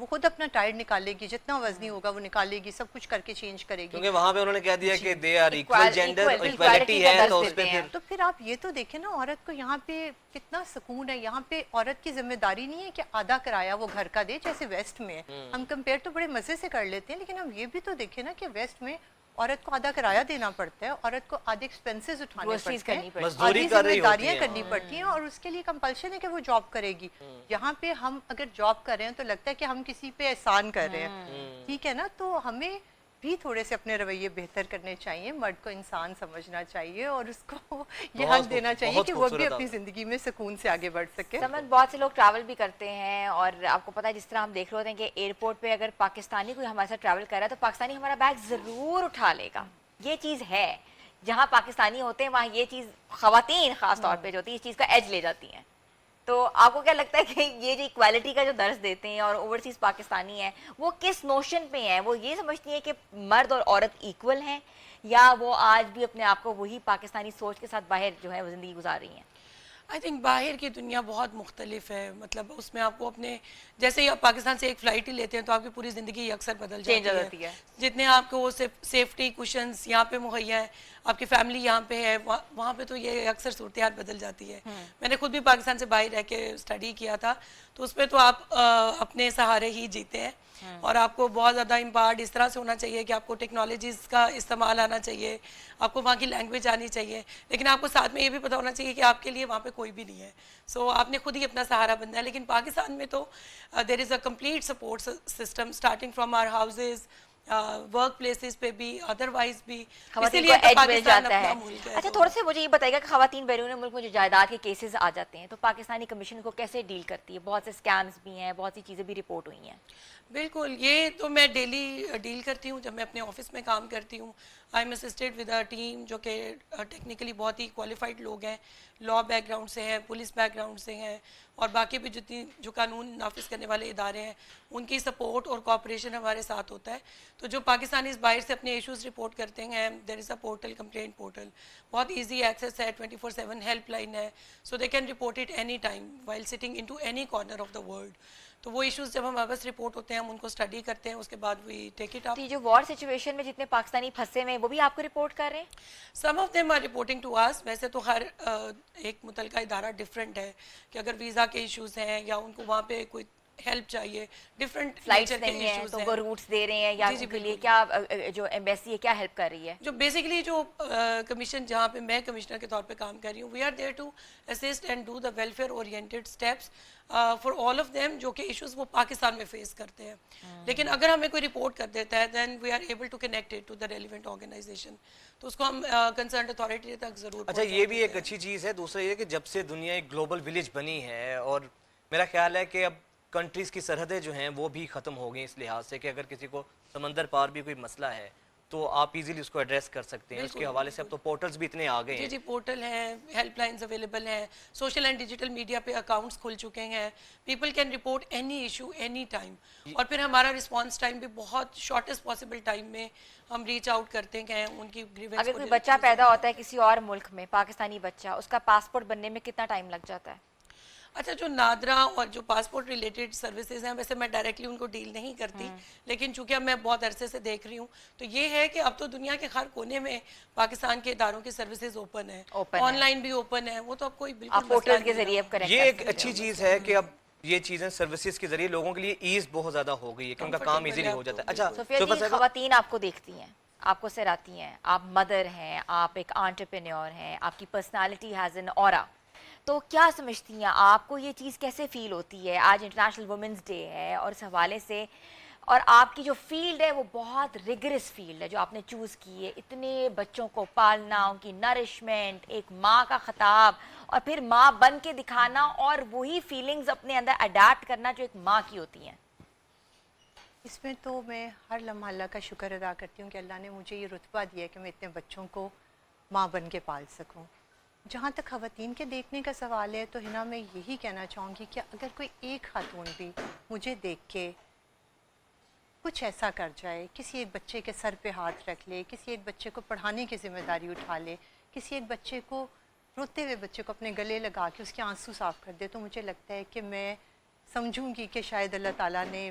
وہ خود اپنا ٹائر نکالے گی, جتنا وزنی ہوگا وہ نکالے گی, سب کچھ کر کے چینج کرے گی. کیونکہ وہاں پہ انہوں نے کہہ دیا کہ they are equal Equal- gender, equal- equality equality کا ہے, درس تو اس دیتے پہ ہیں. پھر تو پھر آپ یہ تو دیکھیں نا, عورت کو یہاں پہ کتنا سکون ہے. یہاں پہ عورت کی ذمہ داری نہیں ہے کہ آدھا کرایہ وہ گھر کا دے جیسے ویسٹ میں ہے. ہم کمپیئر تو بڑے مزے سے کر لیتے ہیں, لیکن ہم یہ بھی تو دیکھیں نا کہ ویسٹ میں عورت کو آدھا کرایہ دینا پڑتا ہے, عورت کو آدھے ایکسپینسز اٹھانے Groceries پڑتے کرنی ہیں, پڑتی ہیں. مزدوری آدھی کر رہی ذمہ ہوتی داریاں ہیں. کرنی پڑتی ہیں, اور اس کے لیے کمپلشن ہے کہ وہ جاب کرے گی. یہاں پہ ہم اگر جاب کر رہے ہیں تو لگتا ہے کہ ہم کسی پہ احسان کر رہے ہیں, ٹھیک ہے نا. تو ہمیں بھی تھوڑے سے اپنے رویے بہتر کرنے چاہیے. مرد کو انسان سمجھنا چاہیے اور اس کو یہ حق دینا چاہیے کہ وہ بھی اپنی زندگی میں سکون سے آگے بڑھ سکے. سمجھ بہت سے لوگ ٹریول بھی کرتے ہیں, اور آپ کو پتہ ہے جس طرح ہم دیکھ رہے ہوتے ہیں کہ ایئرپورٹ پہ اگر پاکستانی کوئی ہمارے ساتھ ٹریول کر رہا ہے تو پاکستانی ہمارا بیگ ضرور اٹھا لے گا. یہ چیز ہے, جہاں پاکستانی ہوتے ہیں وہاں یہ چیز خواتین خاص طور پہ جو ہوتی ہے اس چیز کا ایج لے جاتی ہیں. تو آپ کو کیا لگتا ہے کہ یہ جو ایکوالٹی کا جو درس دیتے ہیں اور اوورسیز پاکستانی ہیں وہ کس نوشن پہ ہیں؟ وہ یہ سمجھتی ہیں کہ مرد اور عورت ایکول ہیں, یا وہ آج بھی اپنے آپ کو وہی پاکستانی سوچ کے ساتھ باہر جو ہے وہ زندگی گزار رہی ہیں؟ آئی تھنک باہر کی دنیا بہت مختلف ہے. مطلب اس میں آپ کو اپنے جیسے ہی آپ پاکستان سے ایک فلائٹ ہی لیتے ہیں تو آپ کی پوری زندگی اکثر بدل Change ہو جاتی جاتی ہے. جتنے آپ کو وہ سیفٹی کوشنز یہاں پہ مہیا ہے, آپ کی فیملی یہاں پہ ہے, وہاں پہ تو یہ اکثر صورتحال بدل جاتی ہے. میں نے خود بھی پاکستان سے باہر رہ کے اسٹڈی کیا تھا, تو اس پہ تو آپ اپنے سہارے ہی جیتے ہیں, اور آپ کو بہت زیادہ امپارٹ اس طرح سے ہونا چاہیے کہ آپ کو ٹیکنالوجیز کا استعمال آنا چاہیے, آپ کو وہاں کی لینگویج آنی چاہیے, لیکن آپ کو ساتھ میں یہ بھی پتہ ہونا چاہیے کہ آپ کے لیے وہاں پہ کوئی بھی نہیں ہے. سو آپ نے خود ہی اپنا سہارا بننا ہے. لیکن پاکستان میں تو there is a complete support system starting from our houses, workplaces پہ بھی, ادروائز بھی. خواتین اسی کو لیے تو ایج مل پاکستان جاتا ہے. اپنا ملک ہے. اچھا تھوڑا سے مجھے یہ بتائیے گا کہ خواتین بیرون ملک میں جو جائیداد کے کیسز آ جاتے ہیں تو پاکستانی کمیشن کو کیسے ڈیل کرتی ہے؟ بہت سے اسکیمز بھی ہیں, بہت سی چیزیں بھی رپورٹ ہوئی ہیں. بالکل, یہ تو میں ڈیلی ڈیل کرتی ہوں جب میں اپنے آفس میں کام کرتی ہوں. I am assisted with a team جو کہ ٹیکنیکلی بہت ہی کوالیفائڈ لوگ ہیں, لا بیک گراؤنڈ سے ہیں, پولیس بیک گراؤنڈ سے ہیں, اور باقی بھی جو قانون نافذ کرنے والے ادارے ہیں ان کی سپورٹ اور کوآپریشن ہمارے ساتھ ہوتا ہے. تو جو پاکستانی باہر سے اپنے ایشوز رپورٹ کرتے ہیں, there is a portal, complaint portal, بہت ایزی ایکسیس ہے, 24/7 ہیلپ لائن ہے, so they can report it any time while sitting in to any corner of the world. تو وہ ایشوز جب ہمارے پاس رپورٹ ہوتے ہیں ہم ان کو اسٹڈی کرتے ہیں, اس کے بعد وی ٹیک اٹ اپ. تو یہ جو وار سچویشن میں جتنے پاکستانی پھنسے ہوئے ہیں وہ بھی آپ کو رپورٹ کر رہے ہیں؟ Some of them are reporting to us. ویسے تو ہر ایک متعلقہ ادارہ ڈفرینٹ ہے کہ اگر ویزا کے ایشوز ہیں یا ان کو وہاں پہ کوئی ہیلپ چاہیے, ڈفرینٹ فلائٹس نیچر کے نہیں ہیں ایشوز تو ہیں. وہ روٹس دے رہے ہیں, یا جی ان کے لیے بالکل. کیا جو ایمبیسی ہے کیا ہیلپ کر رہی ہے؟ جو بیسیکلی جو کمیشن جہاں پہ میں کمشنر کے طور پہ کام کر رہی ہوں, we are there to assist and do the welfare oriented steps for all of them جو کہ ایشوز وہ پاکستان میں فیس کرتے ہیں. لیکن اگر ہمیں کوئی رپورٹ کر دیتا ہے then we are able to connect it to the relevant organisation, تو اس کو ہم کنسرنڈ اتھارٹی تک ضرور. اچھا یہ بھی ایک اچھی چیز ہے. دوسرا یہ کہ جب سے دنیا ایک گلوبل ولیج بنی ہے, اور میرا خیال ہے کہ اب کنٹریز کی سرحدیں جو ہیں وہ بھی ختم ہو گئی اس لحاظ سے کہ اگر کسی کو سمندر پار بھی کوئی مسئلہ ہے تو آپ ایزیلی اس کو ایڈریس کر سکتے ہیں. اس کے حوالے سے اب تو پورٹلز بھی اتنے آ گئے ہیں. جی پورٹل ہیں, ہیلپ لائنز اویلیبل ہیں, سوشل اینڈ ڈیجیٹل میڈیا پہ اکاؤنٹس کھل چکے ہیں, people can report any issue any time, اور پھر ہمارا رسپانس ٹائم بھی بہت شارٹیسٹ پاسبل ٹائم میں ہم ریچ آؤٹ کرتے ہیں ان کی گریونس. اگر کوئی بچہ پیدا ہوتا ہے کسی اور ملک میں, پاکستانی بچہ, اس کا پاسپورٹ بننے میں کتنا ٹائم لگ جاتا ہے؟ اچھا جو نادرا اور جو پاسپورٹ ریلیٹڈ سروسز ہیں ویسے میں ڈائریکٹلی ان کو ڈیل نہیں کرتی, لیکن چونکہ اب میں بہت عرصے سے دیکھ رہی ہوں تو یہ ہے کہ اب تو دنیا کے ہر کونے میں پاکستان کے اداروں کی سروسز اوپن ہیں, آن لائن بھی اوپن ہے, وہ تو اب کوئی بالکل پورٹل کے ذریعے یہ ایک اچھی چیز ہے کہ اب یہ چیزیں سروسز کے ذریعے لوگوں کے لیے ایز بہت زیادہ ہو گئی ہے کہ ان کا کام ایزیلی ہو جاتا ہے. اچھا صوفیہ جی, خواتین آپ کو دیکھتی ہیں, آپ کو سراتی ہیں, آپ مدر ہیں, آپ ایک انٹرپرینیور ہیں, آپ کی پرسنالٹی ہیز این اورا, تو کیا سمجھتی ہیں آپ کو یہ چیز کیسے فیل ہوتی ہے؟ آج انٹرنیشنل وومنس ڈے ہے اور اس حوالے سے, اور آپ کی جو فیلڈ ہے وہ بہت ریگرس فیلڈ ہے جو آپ نے چوز کی ہے, اتنے بچوں کو پالنا, ان کی نرشمنٹ, ایک ماں کا خطاب, اور پھر ماں بن کے دکھانا اور وہی فیلنگز اپنے اندر اڈاپٹ کرنا جو ایک ماں کی ہوتی ہیں. اس میں تو میں ہر لمحہ اللہ کا شکر ادا کرتی ہوں کہ اللہ نے مجھے یہ رتبہ دیا کہ میں اتنے بچوں کو ماں بن کے پال سکوں. جہاں تک خواتین کے دیکھنے کا سوال ہے تو ہنا میں یہی کہنا چاہوں گی کہ اگر کوئی ایک خاتون بھی مجھے دیکھ کے کچھ ایسا کر جائے, کسی ایک بچے کے سر پہ ہاتھ رکھ لے, کسی ایک بچے کو پڑھانے کی ذمہ داری اٹھا لے, کسی ایک بچے کو, روتے ہوئے بچے کو اپنے گلے لگا کے اس کے آنسو صاف کر دے, تو مجھے لگتا ہے کہ میں سمجھوں گی کہ شاید اللہ تعالیٰ نے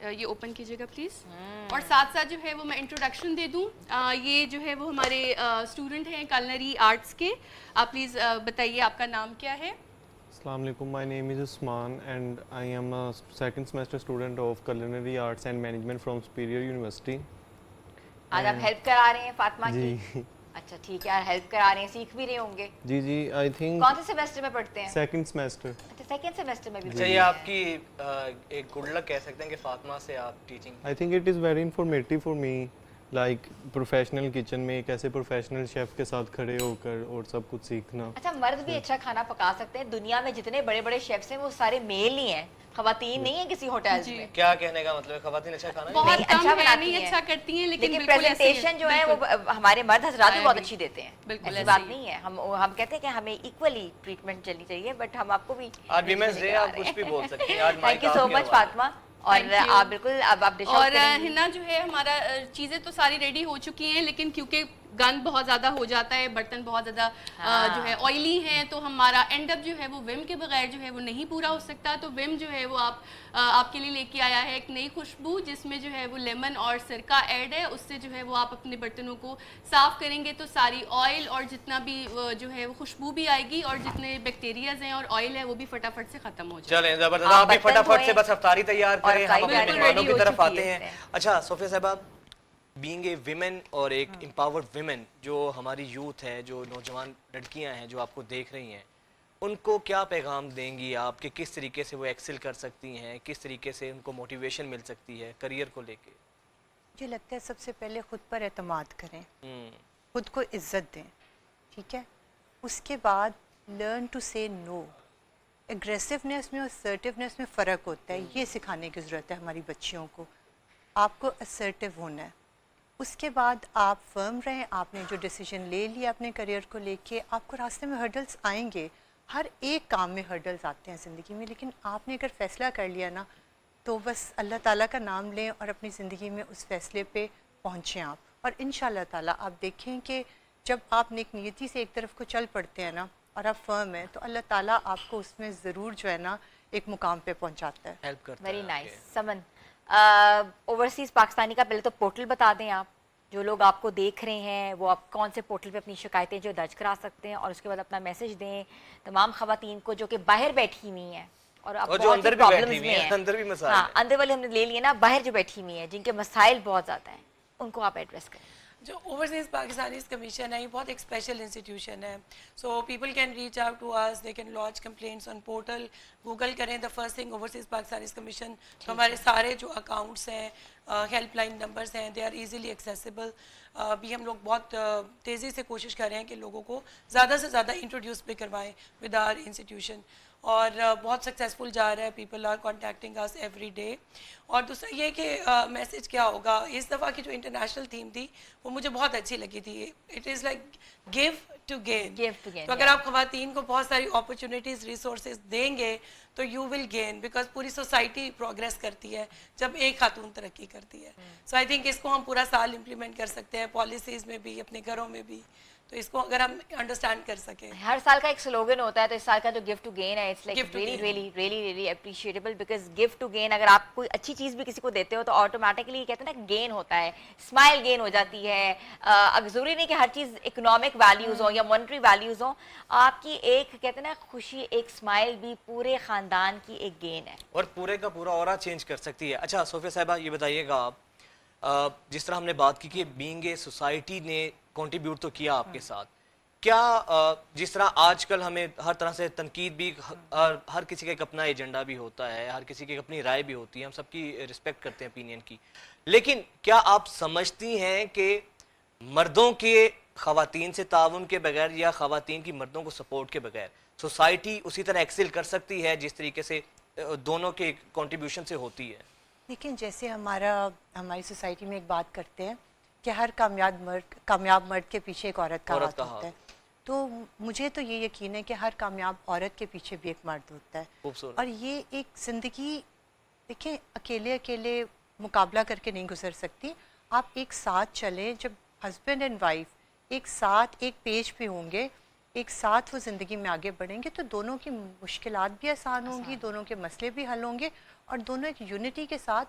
یہ اوپن کیجیے گا پلیز. اور ساتھ ساتھ جو ہے وہ میں انٹروڈکشن دے دوں. یہ جو ہے وہ ہمارے اسٹوڈنٹ ہیں کلنری آرٹس کے. آپ پلیز بتائیے آپ کا نام کیا ہے؟ السلام علیکم. My name is Usman and I am a second semester student of Culinary Arts and Management from Superior University. آج آپ ہیلپ کرا رہے ہیں فاطمہ کی؟ جی اچھا ٹھیک ہے, ہیلپ کرا رہے ہیں, سیکھ بھی رہے ہوں گے. جی جی I think کون سے سیمسٹر میں پڑھتے ہیں؟ second semester. اچھا سیکنڈ سیمسٹر میں بھی اچھا یہ آپ کی ایک گڈ لک کہہ سکتے ہیں کہ فاطمہ سے آپ teaching. I think it is very informative for me, like professional kitchen میں ایک ایسے پروفیشنل شیف کے ساتھ کھڑے ہو کر اور سب کچھ سیکھنا. اچھا مرد بھی اچھا کھانا پکا سکتے ہیں؟ دنیا میں جتنے بڑے بڑے شیفس ہیں وہ سارے میل ہی ہیں, خواتین نہیں ہیں کسی ہوٹلز میں. کیا کہنے کا مطلب ہے خواتین اچھا کھانا بہت اچھا کم ہے, بناتی نہیں ہیں. اچھا کرتی ہیں, لیکن بالکل پریزنٹیشن جو ہے وہ ہمارے مرد حضرات بھی بہت اچھی دیتے ہیں, بالکل ایسی بات نہیں ہے. ہم کہتے ہیں کہ ہمیں ایکولی ٹریٹمنٹ چلنی چاہیے, بٹ ہم آپ کو بھی آج ویمنس ڈے آپ کچھ بھی بول سکتے ہیں. آج تھینک یو سو مچ فاطمہ. اور آپ بالکل اب آپ ڈش اور ہنا جو ہے ہمارا چیزیں تو ساری ریڈی ہو چکی ہیں, لیکن کیونکہ گند بہت زیادہ ہو جاتا ہے, برتن بہت زیادہ جو ہے آئلی ہیں, تو ہمارا اینڈ اپ جو ہے وہ ویم کے بغیر جو ہے وہ نہیں پورا ہو سکتا. تو ویم جو ہے وہ آپ کے لیے لے کے آیا ہے ایک نئی خوشبو, جس میں جو ہے وہ لیمن اور سرکہ ایڈ ہے. اس سے جو ہے وہ آپ اپنے برتنوں کو صاف کریں گے تو ساری آئل اور جتنا بھی جو ہے وہ خوشبو بھی آئے گی, اور جتنے بیکٹیریاز ہیں اور آئل ہے وہ بھی فٹافٹ سے ختم ہو جائے. چلیں زبردست, آپ بھی فٹافٹ سے بس افطاری تیار کریں, ہم اپنے مہمانوں کی طرف آتے ہیں. اچھا صوفیہ صاحبہ, بینگ اے ویمن اور ایک امپاورڈ ویمن, جو ہماری یوتھ ہے, جو نوجوان لڑکیاں ہیں جو آپ کو دیکھ رہی ہیں, ان کو کیا پیغام دیں گی آپ کہ کس طریقے سے وہ ایکسل کر سکتی ہیں, کس طریقے سے ان کو موٹیویشن مل سکتی ہے کریئر کو لے کے؟ مجھے لگتا ہے سب سے پہلے خود پر اعتماد کریں, خود کو عزت دیں, ٹھیک ہے. اس کے بعد لرن ٹو سے نو. اگریسونیس میں اور اسرٹیونیس میں فرق ہوتا ہے, یہ سکھانے کی ضرورت ہے ہماری بچیوں کو. آپ کو اسرٹیو ہونا ہے. اس کے بعد آپ فرم رہیں, آپ نے جو ڈیسیجن لے لیا اپنے کریئر کو لے کے, آپ کو راستے میں ہرڈلز آئیں گے, ہر ایک کام میں ہرڈلز آتے ہیں زندگی میں, لیکن آپ نے اگر فیصلہ کر لیا نا تو بس اللہ تعالیٰ کا نام لیں اور اپنی زندگی میں اس فیصلے پہ پہنچیں آپ. اور انشاءاللہ تعالیٰ آپ دیکھیں کہ جب آپ نیک نیتی سے ایک طرف کو چل پڑتے ہیں نا اور آپ فرم ہیں, تو اللہ تعالیٰ آپ کو اس میں ضرور جو ہے نا ایک مقام پہ پہنچاتا ہے. ہیلپ کرتا ہے. Very nice. سمن, اوورسیز پاکستانی کا پہلے تو پورٹل بتا دیں آپ, جو لوگ آپ کو دیکھ رہے ہیں وہ آپ کون سے پورٹل پہ اپنی شکایتیں جو درج کرا سکتے ہیں, اور اس کے بعد اپنا میسج دیں تمام خواتین کو جو کہ باہر بیٹھی ہوئی ہیں اور اب جو اندر بھی بیٹھی ہوئی ہیں, اندر بھی مسائل ہیں. ہاں اندر والے ہم نے لے لیے نا, باہر جو بیٹھی ہوئی ہیں جن کے مسائل بہت زیادہ ہیں, ان کو آپ ایڈریس کریں. جو اوورسیز پاکستانیز کمیشن ہے یہ بہت ایک اسپیشل انسٹیٹیوشن ہے. So people can reach out to us, they can launch complaints on portal. Google کریں the first thing overseas Pakistanis commission, تو ہمارے سارے جو اکاؤنٹس ہیں, ہیلپ لائن نمبرس ہیں, دے آر ایزیلی ایکسیسیبل. بھی ہم لوگ بہت تیزی سے کوشش کر رہے ہیں کہ لوگوں کو زیادہ سے زیادہ انٹروڈیوس بھی کروائیں ود آر انسٹیٹیوشن, اور بہت سکسیزفل جا رہا ہے. People are contacting us every day. اور دوسرا یہ کہ میسج کیا ہوگا, اس دفعہ کی جو انٹرنیشنل تھیم تھی وہ مجھے بہت اچھی لگی تھی. It is like give to gain. تو اگر آپ خواتین کو بہت ساری اپرچونیٹیز, ریسورسز دیں گے تو یو ول گین, بیکاز پوری سوسائٹی پروگریس کرتی ہے جب ایک خاتون ترقی کرتی ہے. سو آئی تھنک اس کو ہم پورا سال امپلیمنٹ کر سکتے ہیں, پالیسیز میں بھی, اپنے گھروں میں بھی. تو اس کو اگر ہم انڈرسٹینڈ کر سکیں. ہر سال کا ایک سلوگن ہوتا ہے, تو اس سال کا جو گفٹ ٹو گین ہے, it's like really really really really appreciable, because gift to gain, اگر آپ کوئی اچھی چیز بھی کسی کو دیتے ہو تو آٹومیٹکلی کہتے ہیں نا گین ہوتا ہے, اسمائل گین ہو جاتی ہے. اب ضروری نہیں کہ ہر چیز اکنامک ویلیوز ہوں یا مانیٹری ویلیوز ہوں, آپ کی ایک کہتے ہیں نا خوشی, ایک اسمائل بھی پورے خاندان کی ایک گین ہے, اور پورے کا پورا اورا چینج کر سکتی ہے. اچھا صوفیہ صاحبہ یہ بتائیے گا, آپ جس طرح ہم نے بات کی کہ بینگ اے سوسائٹی نے کنٹریبیوٹ تو کیا آپ کے ساتھ, کیا جس طرح آج کل ہمیں ہر طرح سے تنقید بھی, ہر کسی کا ایک اپنا ایجنڈا بھی ہوتا ہے, ہر کسی کی ایک اپنی رائے بھی ہوتی ہے, ہم سب کی رسپیکٹ کرتے ہیں اپینین کی, لیکن کیا آپ سمجھتی ہیں کہ مردوں کے خواتین سے تعاون کے بغیر یا خواتین کی مردوں کو سپورٹ کے بغیر سوسائٹی اسی طرح ایکسل کر سکتی ہے جس طریقے سے دونوں کے کنٹریبیوشن سے ہوتی ہے؟ لیکن جیسے ہماری سوسائٹی میں ایک بات کرتے ہیں کہ ہر کامیاب مرد کے پیچھے ایک عورت کا ہاتھ ہوتا ہے, تو مجھے تو یہ یقین ہے کہ ہر کامیاب عورت کے پیچھے بھی ایک مرد ہوتا ہے. اور یہ ایک زندگی دیکھیں اکیلے مقابلہ کر کے نہیں گزر سکتی. آپ ایک ساتھ چلیں, جب ہسبینڈ اینڈ وائف ایک ساتھ ایک پیج پہ ہوں گے, ایک ساتھ وہ زندگی میں آگے بڑھیں گے, تو دونوں کی مشکلات بھی آسان ہوں گی, دونوں کے مسئلے بھی حل ہوں گے, اور دونوں ایک یونٹی کے ساتھ